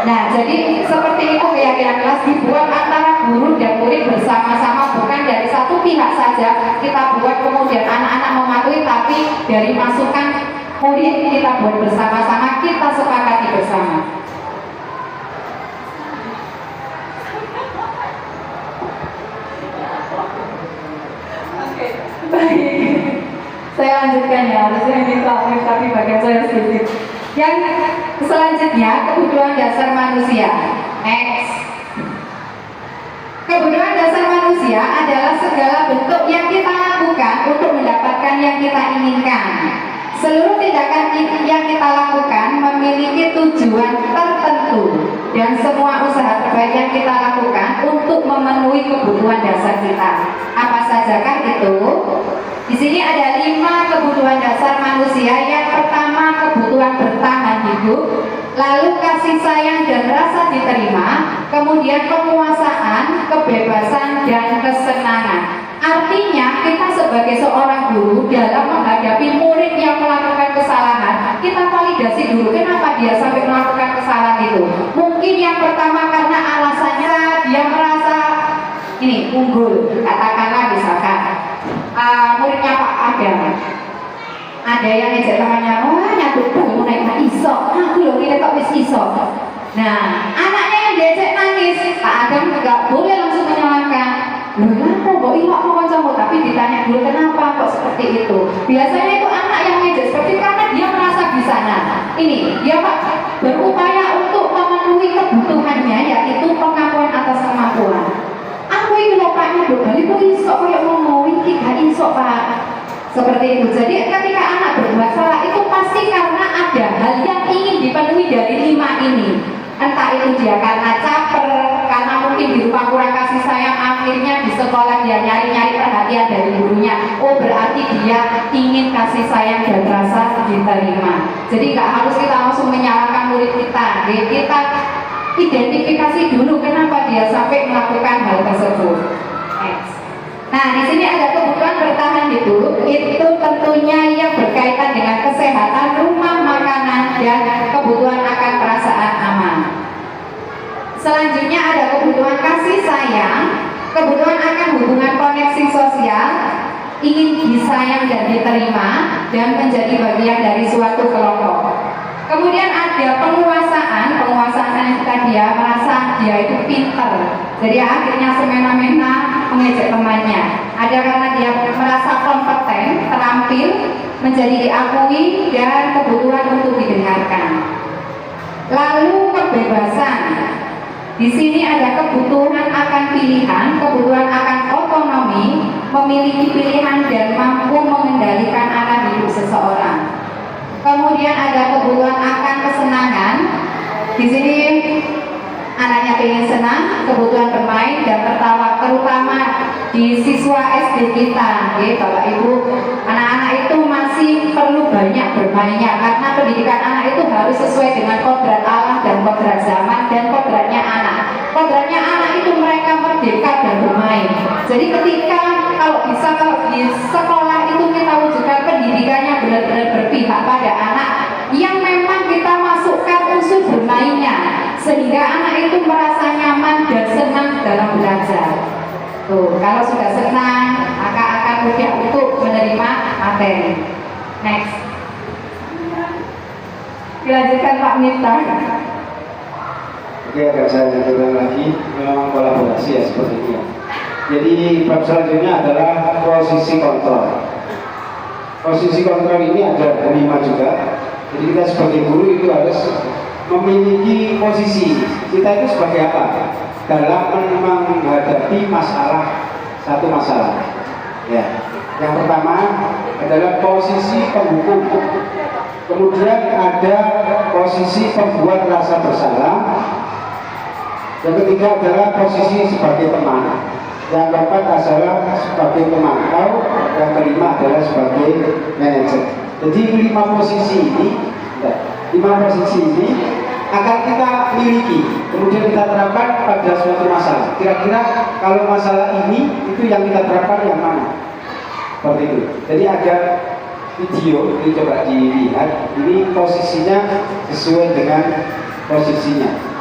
Nah, jadi seperti itu keyakinan kelas dibuat antara guru dan murid bersama-sama, bukan dari satu pihak saja kita buat kemudian anak-anak mematuhi, tapi dari masukan murid kita buat bersama-sama, kita sepakati bersama. Baik, saya lanjutkan ya, harusnya ini tapi bagian saya sedikit. Yang selanjutnya, kebutuhan dasar manusia. Next. Kebutuhan dasar manusia adalah segala bentuk yang kita lakukan untuk mendapatkan yang kita inginkan. Seluruh tindakan yang kita lakukan memiliki tujuan tertentu dan semua usaha terbaik yang kita lakukan untuk memenuhi kebutuhan dasar kita. Apa sajakah itu? Di sini ada 5 kebutuhan dasar manusia. Yang pertama, kebutuhan bertahan hidup, lalu kasih sayang dan rasa diterima, kemudian penguasaan, kebebasan, dan kesenangan. Artinya kita sebagai seorang guru dalam menghadapi murid yang melakukan kesalahan, kita validasi dulu kenapa dia sampai melakukan kesalahan itu. Mungkin yang pertama karena alasannya dia merasa ini unggul, katakanlah misalkan muridnya Pak Adam, ada yang ngejek temannya, wah nyatut bangun naik iso, aku loh ini kok wis iso. Nah, anaknya yang diajak nangis, Pak Adam nggak boleh langsung menyalahkan. Loh kenapa kok ilok mau kancamu, tapi ditanya dulu kenapa kok seperti itu. Biasanya itu anak yang ngejek seperti karena dia merasa bisa. Nah, ini dia Pak berupaya untuk memenuhi kebutuhannya, yaitu pengakuan atas kemampuan. Aku ini loh Pak nyaduk balik kok iso kayak ngomong iki gak iso Pak. Seperti itu. Jadi ketika anak berbuat salah itu pasti karena ada hal yang ingin dipenuhi dari 5 ini. Entah itu dia karena caper, karena mungkin di rumah kurang kasih sayang, akhirnya di sekolah dia nyari-nyari perhatian dari gurunya. Oh berarti dia ingin kasih sayang dan rasa diterima. Jadi nggak harus kita langsung menyalahkan murid kita. Kita identifikasi dulu kenapa dia sampai melakukan hal tersebut. Nah, di sini ada kebutuhan bertahan hidup. Itu tentunya yang berkaitan dengan kesehatan rumah ingin disayang dan diterima dan menjadi bagian dari suatu kelompok. Kemudian ada penguasaan ketika dia merasa dia itu pinter, jadi akhirnya semena-mena mengejek temannya. Ada karena dia merasa kompeten, terampil, menjadi diakui dan kebutuhan untuk didengarkan. Lalu kebebasan. Di sini ada kebutuhan akan pilihan, kebutuhan akan otonomi, memiliki pilihan dan mampu mengendalikan arah hidup seseorang. Kemudian ada kebutuhan akan kesenangan. Di sini anaknya ingin senang, kebutuhan bermain dan tertawa, terutama di siswa SD kita, ya, Bapak Ibu. Anak-anak itu masih perlu banyak bermainnya karena pendidikan anak itu harus sesuai dengan kodrat alam dan kodrat zaman dan kodratnya anak. Kodratnya anak itu mereka merdeka dan bermain. Jadi ketika kalau di sekolah itu kita wujudkan pendidikannya benar-benar berpihak pada anak yang memang kita masukkan unsur bermainnya sehingga anak itu merasa nyaman dan senang dalam belajar. Tuh, kalau sudah senang, maka akan mudah untuk menerima materi. Next. Dilanjutkan Pak Miftah. Oke, akan saya lanjutkan lagi. Memang kolaborasi ya seperti ini ya. Jadi bab selanjutnya adalah posisi kontrol. Posisi kontrol ini ada 5 juga. Jadi kita sebagai guru itu harus memiliki posisi. Kita itu sebagai apa? Dalam menghadapi satu masalah. Ya. Yang pertama adalah posisi penghukum. Kemudian ada posisi pembuat rasa bersalah. Yang ketiga adalah posisi sebagai teman. Yang keempat adalah sebagai pemantau. Yang kelima adalah sebagai manajer. Jadi 5 posisi ini akan kita miliki, kemudian kita terapkan pada suatu masalah. Kira-kira kalau masalah ini itu yang kita terapkan yang mana? Seperti itu. Jadi ada video, ini coba dilihat. Ini posisinya sesuai dengan posisinya.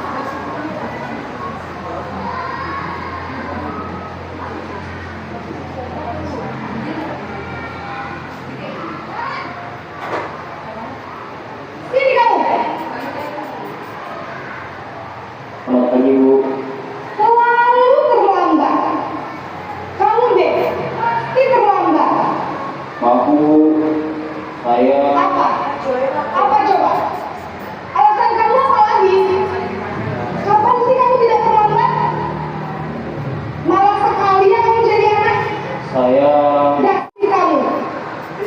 Apa coba? Alasan kamu apa lagi? Kapan sih kamu tidak terlambat? Malah sekali ya kamu jadi anak. Saya Kamu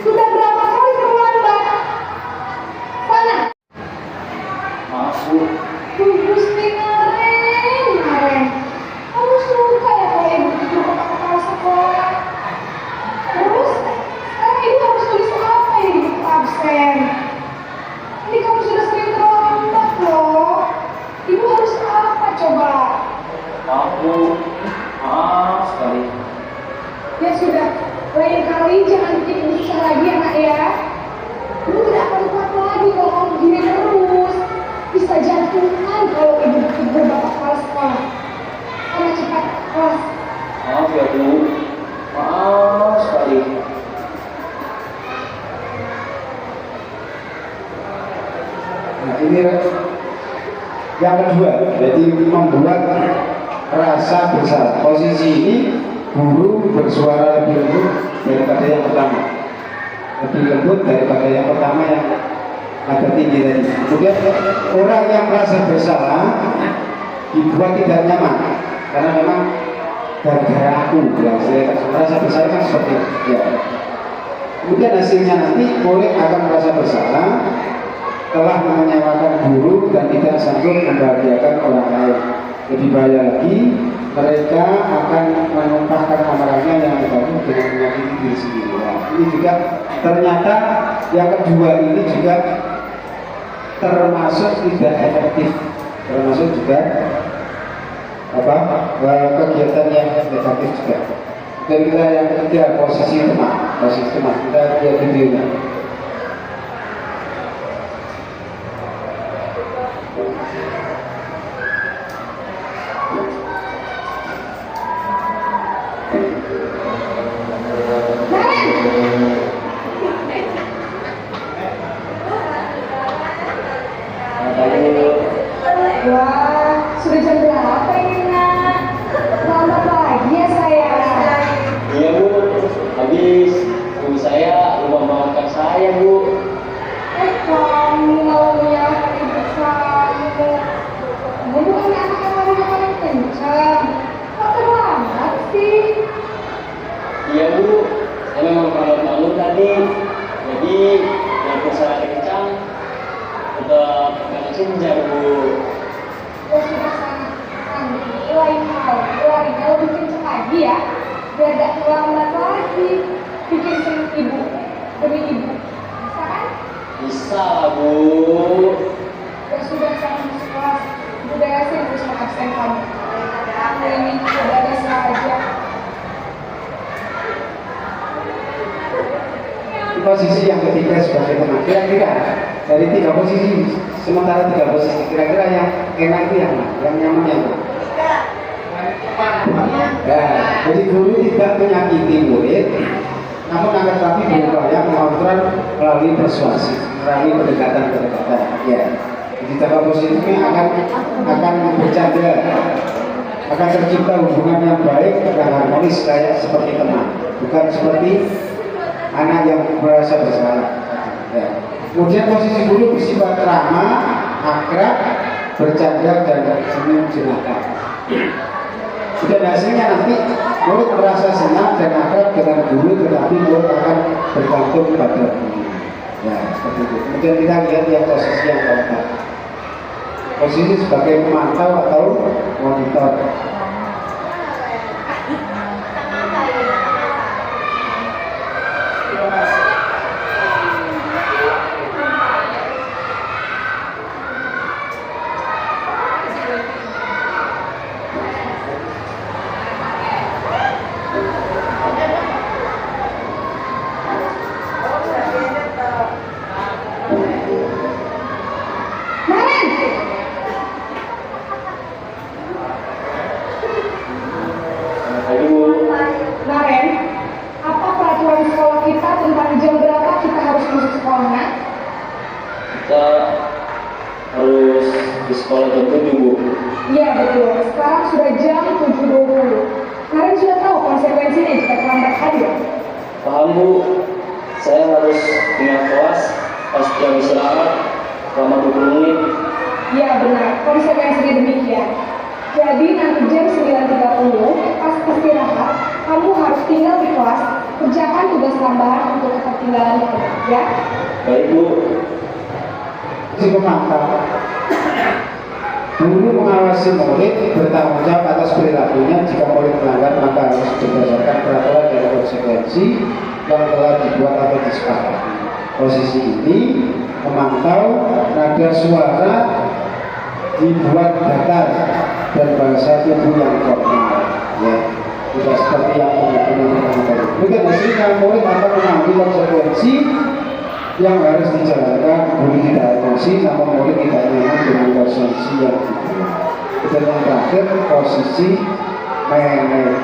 sudah berapa kali terlambat? Sana. maaf Bu. Gusti Naren. Kamu suka ya kalau ibu tidur kepala sekolah. Terus sekarang ibu harus tulis apa ini di buku absen? Ini kamu sudah sering terlambat loh. Ibu harus apa coba? Maaf Bu. Maaf sekali. Ya sudah, lain kali jangan bikin ibu susah lagi ya nak ya. Ibu tidak akan kuat lagi kalau kamu begini terus. Bisa jantungan kalau ibu tidur bapak kepala sekolah. Karena cepat kelas. Maaf ya Bu. Maaf sekali. Nah ini yang kedua, jadi membuat rasa bersalah. Posisi ini guru bersuara lebih lembut daripada yang pertama, lebih lembut daripada yang pertama yang agak tinggi tadi. Kemudian orang yang merasa bersalah dibuat tidak nyaman karena memang gara-gara aku, ya, saya merasa bersalah kan seperti itu. Ya. Kemudian hasilnya nanti murid akan merasa bersalah telah menyewakan guru dan tidak sanggup membahagiakan orang lain. Lebih bahaya lagi, mereka akan menumpahkan amarahnya yang negatif dengan menyakiti diri sendiri. Nah, ini juga ternyata yang kedua ini juga termasuk tidak efektif, termasuk juga kegiatan yang negatif juga. Dan kita yang ketiga posisi teman, kita lihat videonya. Naren, ya, biar gak terlambat lagi. Bikin senyum ibu demi ibu. Bisa kan? Bisa lah, Bu. Ya sudah, saya masuk kelas. Budaya sih harus absen kamu. Aku ini budaya sengaja. Di posisi yang ketiga sebagai teman, kira-kira dari 3 posisi, sementara 3 posisi, kira-kira yang enak itu yang mana? Yang nyaman yang mana? Nah, jadi guru tidak menyakiti murid, namun akan tetapi berupaya mengontrol melalui persuasi, melalui pendekatan-pendekatan. Ya, di cara positifnya akan bercanda, akan tercipta hubungan yang baik dan harmonis kayak seperti teman, bukan seperti anak yang merasa bersalah. Ya. Kemudian posisi guru bersifat ramah, akrab, bercanda dan senyum jelaka. Dan hasilnya nanti murid merasa senang dan akrab dengan guru, tetapi murid akan bergantung pada guru. Ya, seperti itu. Kemudian kita lihat yang posisi yang keempat. Posisi sebagai pemantau atau monitor. Naren, apa peraturan sekolah kita tentang jam berapa kita harus masuk sekolahnya? Kita harus di sekolah jam 7, Bu. Iya betul, sekarang sudah jam 7.20. Naren sudah tahu konsekuensinya jika terlambat hadir. Paham, Bu. Saya harus pindah kelas pas jam istirahat selama 20 menit. Iya benar, konsekuensinya demikian. Jadi nanti jam 9.30 pas istirahat, kamu harus tinggal di kelas, kerjakan tugas tambahan untuk ketertinggalan kamu, ya? Baik, Bu. Si pemantau guru mengawasi murid, bertanggung jawab atas perilakunya. Jika murid melanggar maka harus berdasarkan peraturan dan konsekuensi yang telah dibuat atau disepakati. Posisi ini memantau nada suara dibuat datar dan bahasa tubuh yang formal, ya, tidak seperti yang pengumuman tadi. Kemudian hasilnya murid akan mengambil konsekuensi yang harus dijalankan. Guru tidak emosi, namun murid tidak nyaman dengan konsekuensi yang dibuat. Dan yang terakhir, posisi manajer.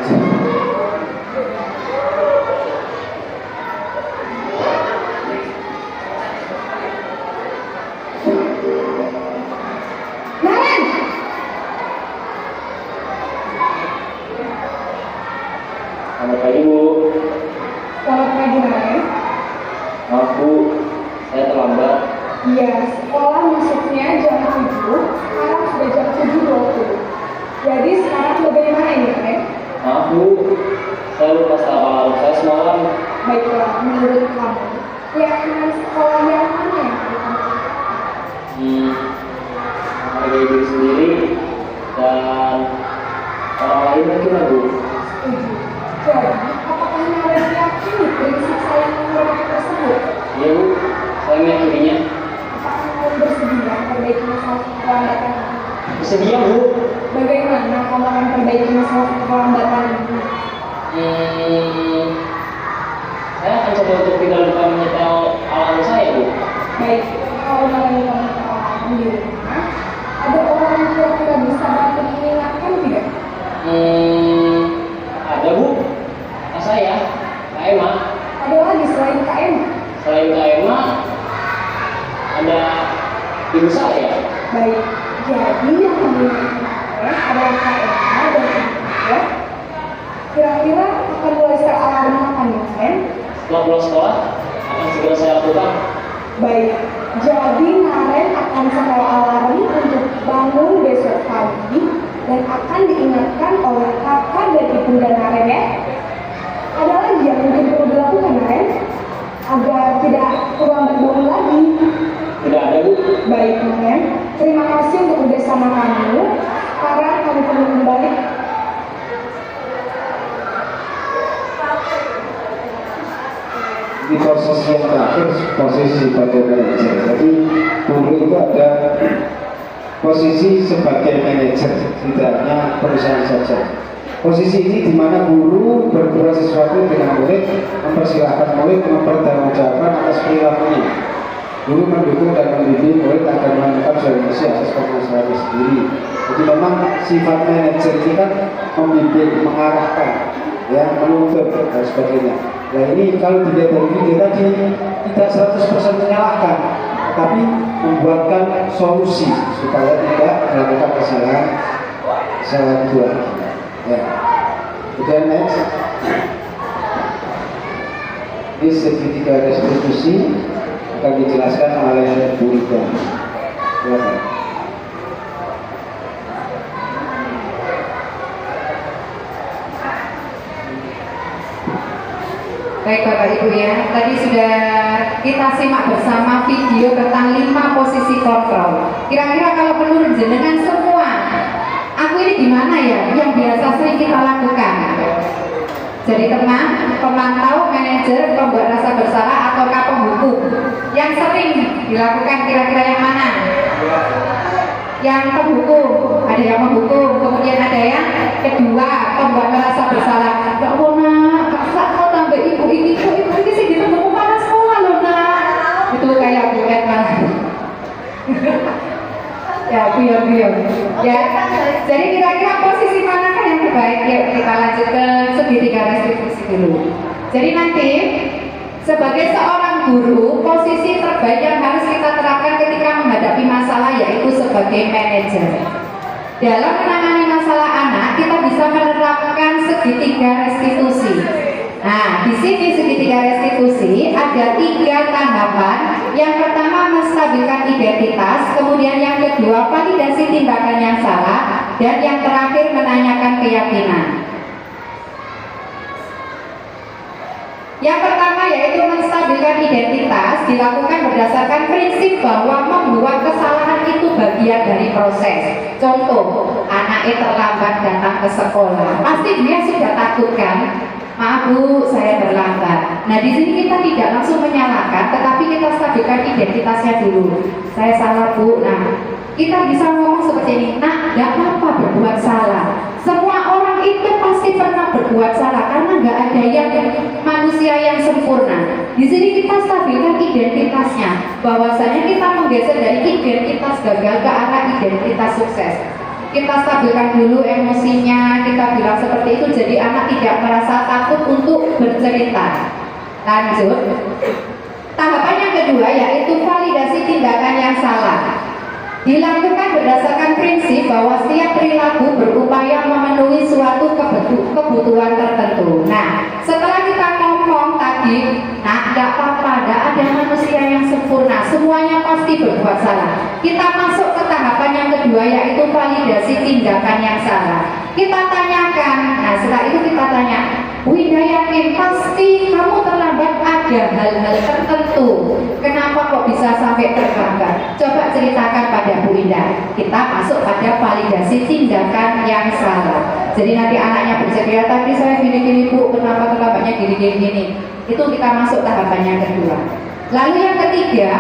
Selamat pagi, Bu. Selamat pagi, Naren. Maaf, Bu. Saya terlambat. Iya, sekolah masuknya jam 7, sekarang sudah jam 7.20. Jadi sekarang bagaimana ini, Naren? Maaf, Bu. Saya lupa alarm saya semalam. Baiklah, menurut kamu, keyakinan sekolah yang mana yang paling penting? Menghargai diri sendiri dan orang lain mungkin, Bu. Setuju. Jadi, apakah Naren yakin prinsip sayang menghormati tersebut? Iya, Bu. Saya meyakininya. Apakah Naren bersedia memperbaiki masalah keterlambatan ini? Bersedia, Bu. Bagaimana kamu akan memperbaiki masalah keterlambatan ini? Saya akan coba untuk tidak lupa menyetel alarm saya, Bu. Baik, kalau Naren kamu alarm di rumah, ada orang yang kira-kira bisa bantu mengingatkan tidak? Ada, Bu. Saya, Kak Emma. Ada lagi selain KM? Selain Kak Emma, ada ibu saya. Baik, jadi yang mengingatkan adalah KM dan ibu, ya? Kira-kira akan mulai setel alarm kapan ya, Naren? Setelah pulang sekolah, akan segera saya lakukan. Baik, jadi Naren akan setel alarm untuk bangun besok pagi dan akan diingatkan oleh kakak dan ibunda Naren, ya? Ada lagi yang mungkin perlu dilakukan, Naren? Agar tidak terlambat bangun lagi. Tidak ada, Bu. Baik, Naren. Terima kasih untuk kerjasama kamu. Sekarang kami perlu kembali. di posisi yang terakhir, posisi sebagai manajer. Jadi guru itu ada posisi sebagai manajer, tidak hanya perusahaan saja. Posisi ini di mana guru berbuat sesuatu dengan murid, mempersilahkan murid mempertanggungjawabkan atas perilakunya. Guru mendukung dan membimbing murid agar menemukan solusi atas permasalahan sendiri. Jadi memang sifat manajer ini kan membimbing, mengarahkan, ya, menuntut dan sebagainya. Nah ini kalau dilihat dari video tadi tidak 100% menyalahkan, tapi membuatkan solusi supaya tidak melakukan kesalahan dua. Ya. Kemudian next, ini segitiga restitusi akan dijelaskan oleh Bu Ida. Silakan. Baik Bapak Ibu ya, tadi sudah kita simak bersama video tentang 5 posisi kontrol. Kira-kira kalau menurut jenengan semua, aku ini gimana ya yang biasa sering kita lakukan? Jadi teman, pemantau, manajer, pembuat rasa bersalah, atau penghukum? Yang sering dilakukan kira-kira yang mana? Yang penghukum, ada yang menghukum, kemudian ada yang kedua, pembuat rasa bersalah. Gak mau nak, kok tambah ibu ini sih gitu, mau panas sekolah loh nak. Itu kayak Bu Edma. Ya, biar. Ya, jadi kira-kira posisi manakah yang terbaik? Yuk kita lanjut ke segitiga restitusi dulu. Jadi nanti sebagai seorang guru, posisi terbaik yang harus kita terapkan ketika menghadapi masalah yaitu sebagai manajer. Dalam menangani masalah anak, kita bisa menerapkan segitiga restitusi. Nah, di sini segitiga restitusi ada 3 tahapan. Yang pertama menstabilkan identitas, kemudian yang kedua validasi tindakan yang salah, dan yang terakhir menanyakan keyakinan. Yang pertama yaitu menstabilkan identitas, dilakukan berdasarkan prinsip bahwa membuat kesalahan itu bagian dari proses. Contoh, anaknya terlambat datang ke sekolah, pasti dia sudah takut kan? Maaf Bu, saya terlambat. Nah di sini kita tidak langsung menyalahkan, tetapi kita stabilkan identitasnya dulu. Saya salah Bu. Nah kita bisa ngomong seperti ini, nak, gak apa-apa berbuat salah. Semua orang itu pasti pernah berbuat salah karena nggak ada yang manusia yang sempurna. Di sini kita stabilkan identitasnya, bahwasanya kita menggeser dari identitas gagal ke arah identitas sukses. Kita stabilkan dulu emosinya, kita bilang seperti itu, jadi anak tidak merasa takut untuk bercerita. Lanjut, tahapan yang kedua yaitu validasi tindakan yang salah. Dilakukan berdasarkan prinsip bahwa setiap perilaku berupaya memenuhi suatu kebutuhan tertentu. Nah, setelah kita ngomong tadi, nah tidak apa-apa, tidak ada manusia yang sempurna, semuanya pasti berbuat salah. Kita masuk ke tahapan yang kedua yaitu validasi tindakan yang salah. Kita tanyakan, nah setelah itu kita tanya, Bu Indah yakin pasti kamu terlambat ada hal-hal tertentu. Kenapa kok bisa sampai terlambat? Coba ceritakan pada Bu Indah. Kita masuk pada validasi tindakan yang salah. Jadi nanti anaknya bercerita, tadi saya gini-gini Bu, kenapa terlambatnya gini-gini. Itu kita masuk tahapan yang kedua. Lalu yang ketiga,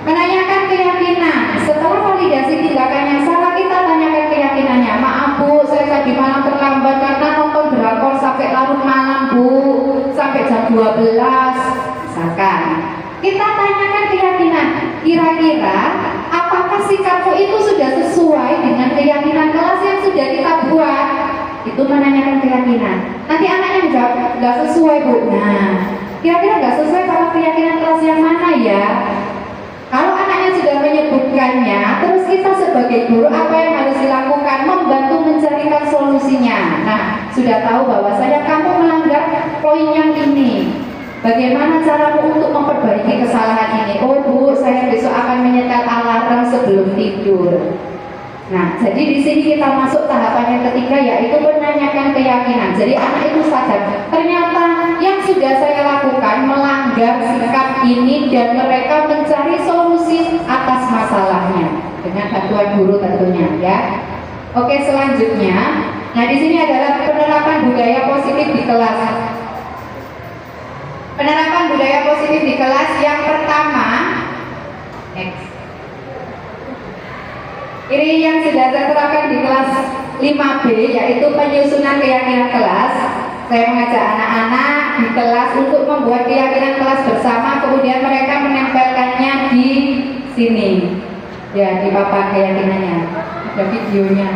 menanyakan keyakinan. Setelah validasi tindakan yang salah, kita tanyakan keyakinannya. Maaf Bu, saya tadi malam terlambat karena nonton drakor sampai larut malam Bu, sampai jam 12 misalkan. Kita tanyakan keyakinan, kira-kira apakah sikapmu itu sudah sesuai dengan keyakinan kelas yang sudah kita buat? Itu menanyakan keyakinan. Nanti anaknya menjawab, nggak sesuai Bu. Nah, kira-kira nggak sesuai kalau keyakinan kelas yang mana ya? Kalau anaknya sudah menyebutkannya, terus kita sebagai guru apa yang harus dilakukan? Membantu mencarikan solusinya. Nah, sudah tahu bahwasanya kamu melanggar poin yang ini. Bagaimana caramu untuk memperbaiki kesalahan ini? Oh Bu, saya besok akan menyetel alarm sebelum tidur. Nah, jadi di sini kita masuk tahapan yang ketiga yaitu menanyakan keyakinan. Jadi anak itu sadar, ternyata yang sudah saya lakukan melanggar sikap ini dan mereka mencari solusi atas masalahnya dengan bantuan guru tentunya ya. Oke, selanjutnya, nah di sini adalah penerapan budaya positif di kelas. Penerapan budaya positif Next. Ini yang sudah terterapkan di kelas 5B, yaitu penyusunan keyakinan kelas. Saya mengajak anak-anak di kelas untuk membuat keyakinan kelas bersama, kemudian mereka menempelkannya di sini. Ya, di papan keyakinannya. Ada videonya.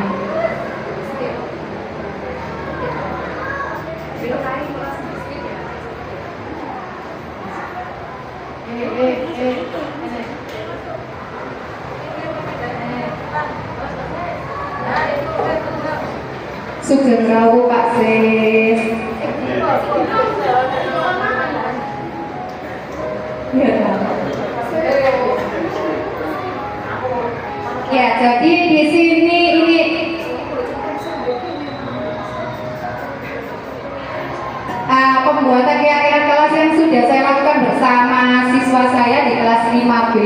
Sugeng rawuh Pak Sis. Ya, jadi di sini ini pembuatan keyakinan kelas yang sudah saya lakukan bersama siswa saya di kelas 5B.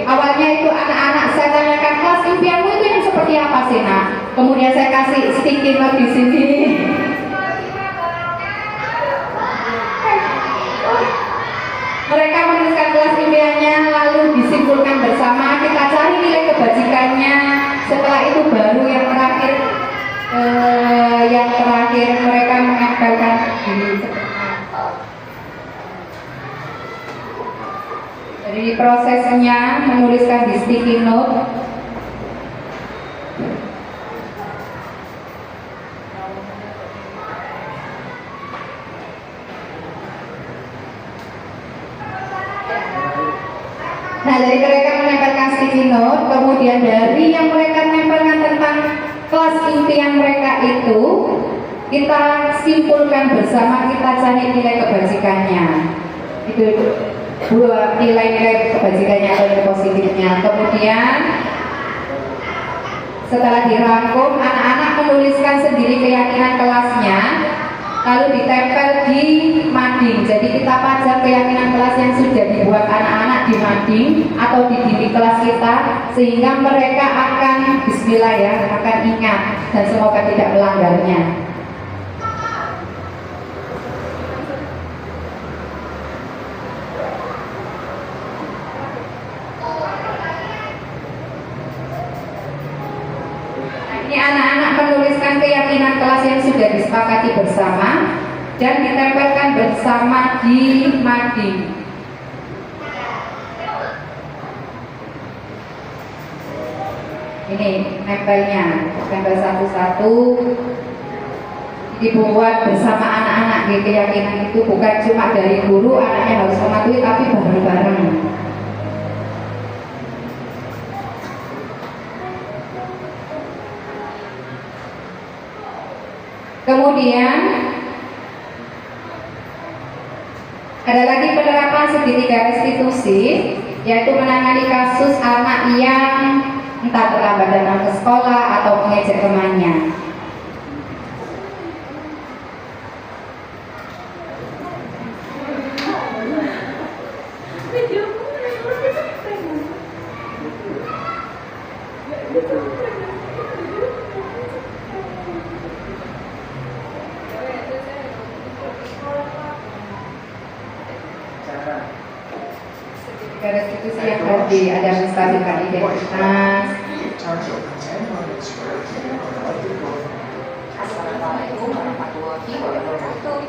Awalnya itu anak-anak saya tanyakan, kelas impianmu itu yang seperti apa sih, Nak? Kemudian saya kasih sticky note di sini. Mereka menuliskan kelas impiannya, lalu disimpulkan bersama, kita cari nilai kebajikannya. Setelah itu baru yang terakhir mereka menempelkan diri. Jadi prosesnya menuliskan di sticky note. Nah, dari mereka menempelkan sticky note, kemudian dari yang mereka tempelkan tentang kelas impian mereka itu, kita simpulkan bersama, kita cari nilai kebajikannya. Itu dua nilai-nilai kebajikannya atau nilai positifnya. Kemudian setelah dirangkum, anak-anak menuliskan sendiri keyakinan kelasnya, lalu ditempel di mading. Jadi kita pajang keyakinan kelas yang sudah dibuat anak-anak di mading atau di dinding kelas kita, sehingga mereka akan bismillah ya, akan ingat dan semoga tidak melanggarnya. Ini anak-anak menuliskan keyakinan kelas yang sudah disepakati bersama dan ditempelkan bersama di mading. Ini nempelnya, nempel satu-satu, dibuat bersama anak-anak. Di keyakinan itu bukan cuma dari guru, anaknya harus mematuhi, tapi bareng-bareng. Kemudian ada lagi penerapan segitiga restitusi, yaitu menangani kasus anak yang entah terlambat datang ke sekolah atau mengejek temannya. Restitusi yang berarti ada menstabilkan identitas. Assalamualaikum warahmatullahi wabarakatuh.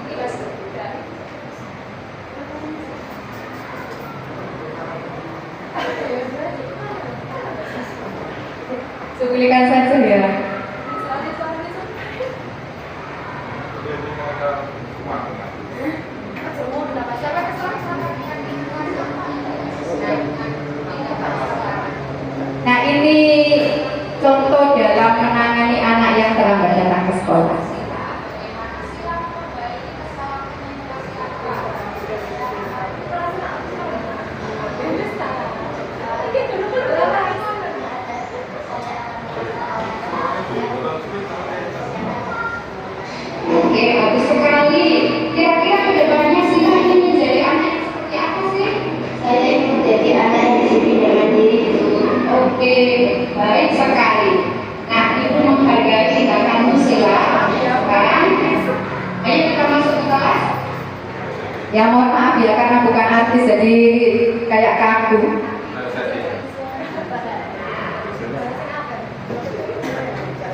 Cuplikan saja ya. Nah, ini contoh dalam menangani anak yang terlambat datang ke sekolah. Oke, bagus sekali. Kira-kira kedepannya Sila ingin menjadi anak seperti apa sih? Saya ingin menjadi anak yang disiplin dan mandiri. Oke, baik sekali. Nah, Ibu menghargai tindakanmu Sila. Sekarang, ayo kita masuk ke kelas. Ya mohon maaf ya, karena bukan artis jadi kayak kaku.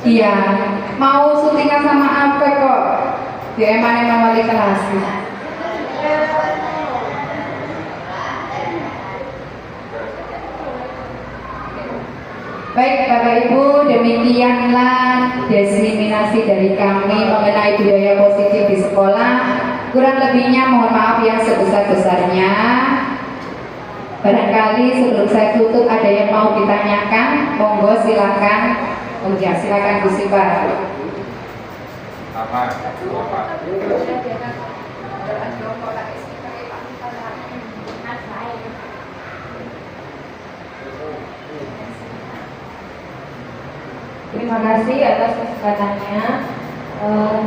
Iya, mau syutingan sama apa kok? Dia emang wali kelas. Baik Bapak Ibu, demikianlah diseminasi dari kami mengenai budaya positif di sekolah. Kurang lebihnya mohon maaf yang sebesar-besarnya. Barangkali sebelum saya tutup ada yang mau ditanyakan, monggo silakan. Oh ya, silakan Bu Sipa. Terima kasih atas kesempatannya.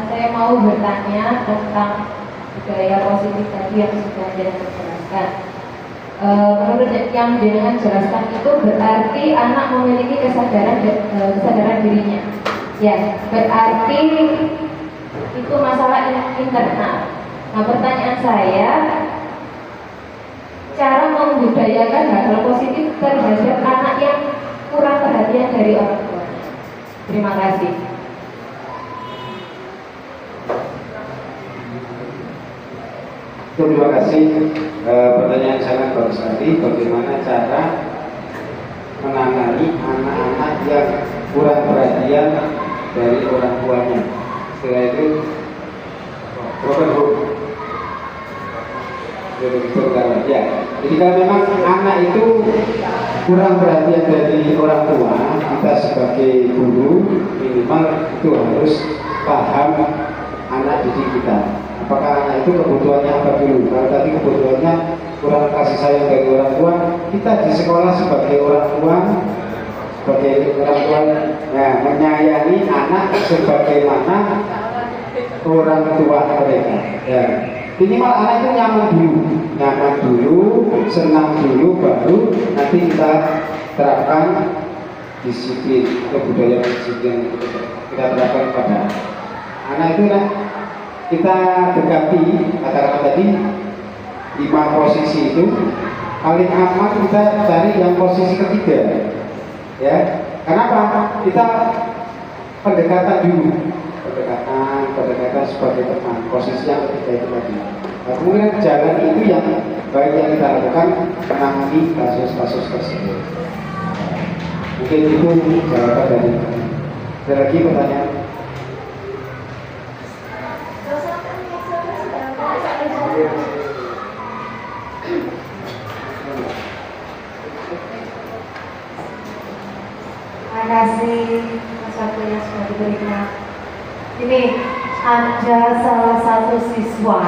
Saya mau bertanya tentang budaya positif tadi yang sudah jenengan jelaskan. Menurut yang jenengan jelaskan itu berarti anak memiliki kesadaran dirinya. Ya, berarti itu masalah internal. Nah, pertanyaan saya, cara membudayakan hal positif terhadap anak yang kurang perhatian dari orang tua. Terima kasih. Terima kasih. Pertanyaan sangat bagus sekali. Bagaimana cara menangani anak-anak yang kurang perhatian dari orang tuanya? Setelah itu, Prof. Ya, jadi kalau memang anak itu kurang perhatian dari orang tua, kita sebagai guru minimal itu harus paham anak didik kita. Apakah anak itu kebutuhannya apa dulu? Kalau tadi kebutuhannya kurang kasih sayang dari orang tua, kita di sekolah sebagai orang tua, nah, menyayangi anak sebagaimana orang tua mereka. Ya. Minimal anak itu nyaman dulu, senang dulu, baru nanti kita terapkan disiplin, kebudayaan disiplin kita terapkan pada anak itu. Nah, kita dekati, katakan tadi 5 posisi itu paling aman kita cari yang posisi ketiga, ya. Kenapa? Kita pendekatan dulu. Pendekatan sebagai teman, posisi yang ketiga itu tadi. Nah, kemudian jalan itu yang baik yang kita lakukan menangani kasus-kasus tersebut. Mungkin itu jawaban dari kami. Ada lagi pertanyaan? Terima kasih atas waktu yang sudah diberikan. Ini ada salah satu siswa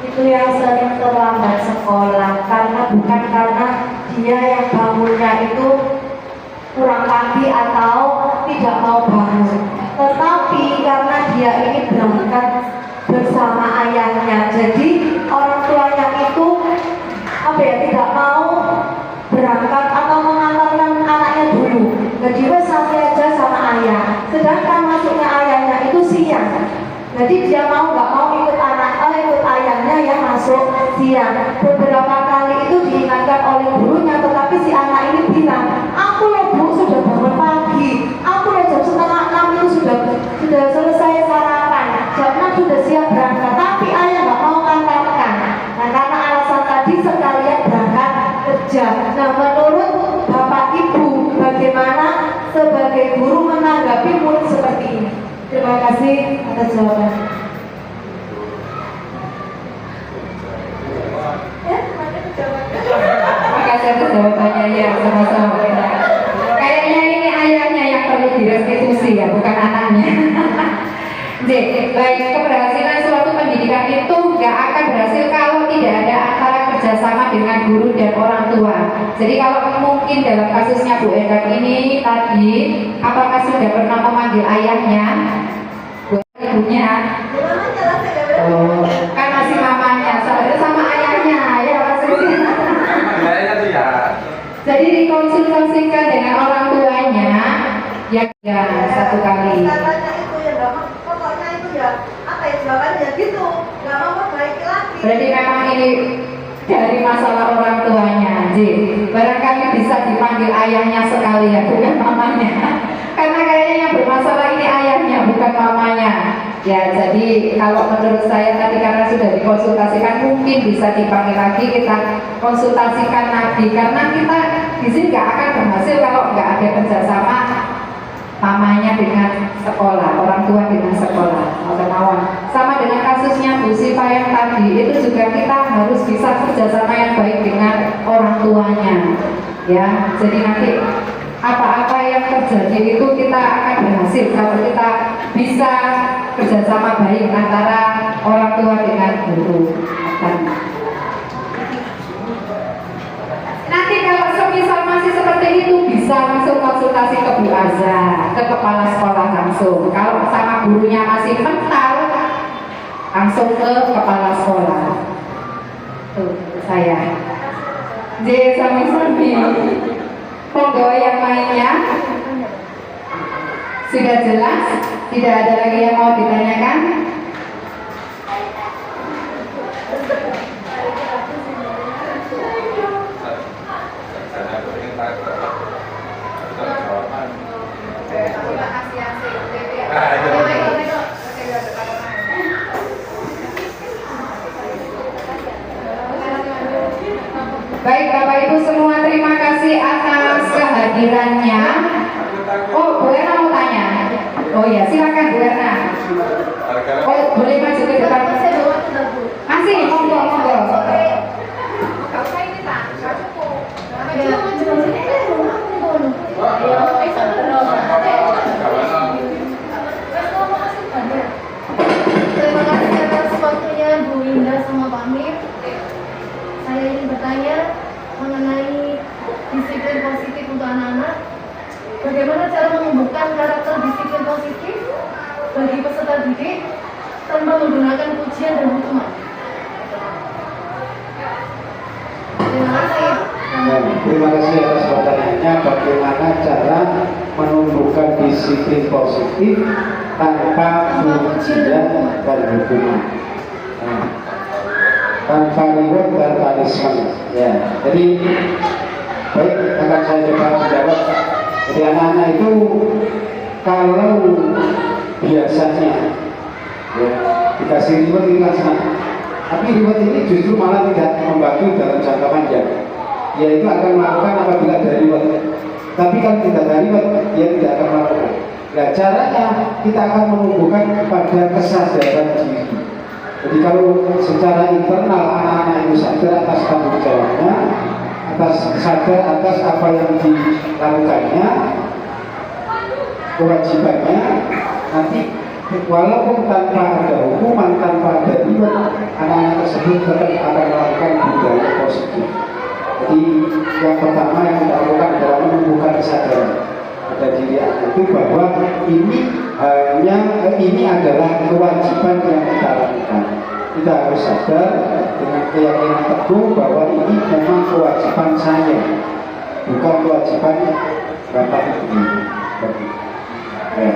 itu yang sering terlambat sekolah bukan karena dia yang bangunnya itu kurang pagi atau tidak mau bangun, tetapi karena dia ini berangkat bersama ayahnya. Jadi orang tuanya itu tidak mau berangkat atau mengantarkan anaknya dulu. Jadi santai aja sama ayah. Sedangkan masuknya ayahnya itu siang. Jadi dia nggak mau ikut ayahnya yang masuk siang. Beberapa kali itu diingatkan oleh gurunya, tetapi si anak ini bilang, aku loh Bu sudah bangun pagi, aku loh jam 5:30 itu sudah selesai sarapan, jam 6 sudah siap berangkat, tapi ayah nggak mau ngantarkan. Nah, karena alasan tadi sekalian berangkat kerja. Nah, menurut Bapak Ibu, bagaimana sebagai guru menanggapi murid seperti ini? Terima kasih atas jawabannya. Terima kasih atas jawabannya, ya, sama-sama. Kayaknya ini ayahnya yang perlu direstitusi ya, bukan anaknya. Baik, keberhasilan suatu pendidikan itu nggak akan berhasil kalau tidak ada antara kerjasama dengan guru dan orang tua. Jadi kalau mungkin dalam kasusnya Bu Endang ini tadi, apakah sudah pernah memanggil ayahnya? Ibunya? Oh, kan masih mamanya, sebenarnya sama ayahnya, ya maksudnya. Jadi dikonsultasikan dengan orang tuanya, ya satu kali. Berarti memang ini dari masalah orang tuanya, barangkali bisa dipanggil ayahnya sekalian, bukan mamanya. Karena kayak yang bermasalah ini ayahnya, bukan mamanya. Ya, jadi kalau menurut saya tadi karena sudah dikonsultasikan, mungkin bisa dipanggil lagi, kita konsultasikan lagi, karena kita di sini nggak akan berhasil kalau nggak ada kerjasama mamanya dengan sekolah, orang tua dengan sekolah. Sama dengan kasusnya Bu Siva yang tadi, itu juga kita harus bisa kerjasama yang baik dengan orang tuanya. Ya, jadi nanti apa-apa yang terjadi itu kita akan berhasil kalau kita bisa kerjasama baik antara orang tua dengan guru. Nanti kalau semisal masih seperti itu bisa langsung konsultasi ke Bu Azza, ke kepala sekolah langsung. Kalau sama gurunya masih mental, langsung ke kepala sekolah. Tuh saya. J sami-sami. Monggo yang lainnya. Sudah jelas? Tidak ada lagi yang mau ditanyakan? Baik Bapak Ibu semua, terima kasih atas kehadirannya. Oh, Bu Erna mau tanya? Oh ya, silakan Bu Erna. Oh, boleh maju ke depan. Masih, monggo, monggo. Terima kasih atas waktunya Bu Indah sama Pak Mir. Saya ingin bertanya mengenai disiplin positif untuk anak-anak. Bagaimana cara menumbuhkan karakter disiplin positif bagi peserta didik tanpa menggunakan pujian dan hukuman? Terima kasih. Terima kasih atas pertanyaannya. Bagaimana cara menumbuhkan disiplin positif tanpa pujian dan hukuman? Tanpa reward dan punishment. Ya, jadi baik, akan saya coba menjawab. Jadi anak-anak itu kalau biasanya ya, dikasih reward ini senang, tapi reward ini justru malah tidak membantu dalam jangka panjang. Dia itu akan melakukan apabila ada reward. Tapi kalau tidak ada reward, dia tidak akan melakukan. Nah, caranya kita akan menumbuhkan pada kesadaran diri. Jadi kalau secara internal anak-anak itu sadar atas tanggung jawabnya, sadar atas apa yang dilakukannya, kewajibannya, nanti walaupun tanpa ada hukuman, tanpa ada reward, anak-anak tersebut tetap akan melakukan budaya positif. Jadi yang pertama yang kita lakukan adalah menumbuhkan kesadaran pada diri anak itu bahwa ini adalah kewajiban yang kita lakukan. Kita harus sadar dengan keyakinan teguh bahwa ini memang kewajiban saya, bukan kewajiban Bapak Ibu. Ya.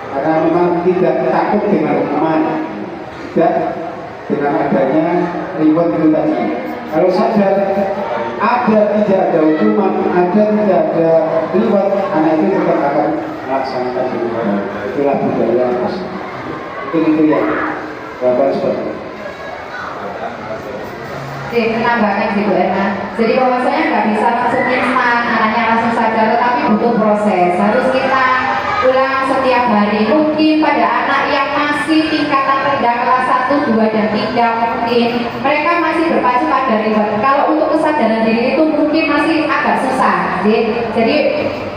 Karena memang tidak takut dengan hukuman, tidak dengan adanya reward itu tadi. Kalau sadar tidak ada hukuman, tidak ada reward, anak itu tetap akan melaksanakan itulah budaya positif. Itu ya, Bapak seperti itu. Oke, menambahkan Bu Erna. Jadi bahwasanya nggak bisa langsung instan, anaknya langsung sadar, tetapi butuh proses. Harus kita ulang setiap hari. Mungkin pada anak yang masih tingkatan rendah kelas 1, 2, dan 3 mungkin mereka masih berpacu pada reward. Kalau untuk kesadaran diri itu mungkin masih agak susah. Jadi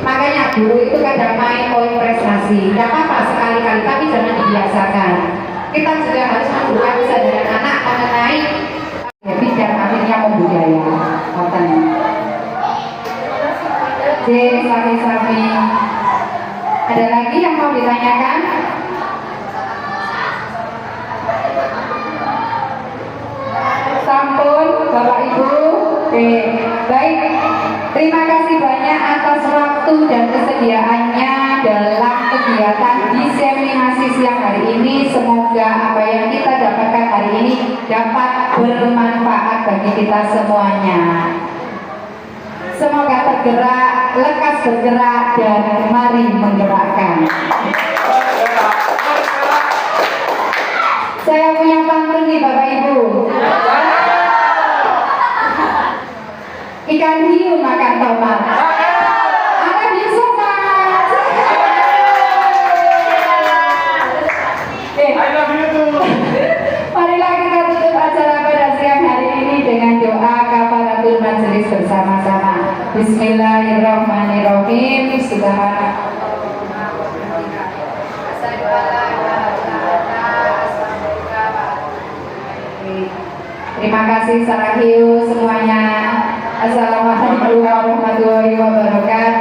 makanya guru itu kadang main poin prestasi. Tidak apa-apa sekali-kali, tapi jangan dibiasakan. Kita juga harus membuka kesadaran anak mengenai habit dan akhirnya membudaya. J sami-sami. Ada lagi yang mau ditanyakan? Sampun, Bapak Ibu. Oke, baik. Terima kasih banyak atas waktu dan kesediaannya dalam kegiatan diseminasi siang hari ini. Semoga apa yang kita dapatkan hari ini dapat bermanfaat bagi kita semuanya. Semoga tergerak, lekas bergerak, dan mari menggerakkan. Saya punya pantun nih Bapak Ibu. Ikan hiu makan tomat. Anak bisu Mas. Marilah kita tutup acara pada siang hari ini dengan doa kafaratul majelis bersama-sama. Bismillahirrahmanirrahim. Terima kasih Sarahiu semuanya. Assalamualaikum warahmatullahi wabarakatuh.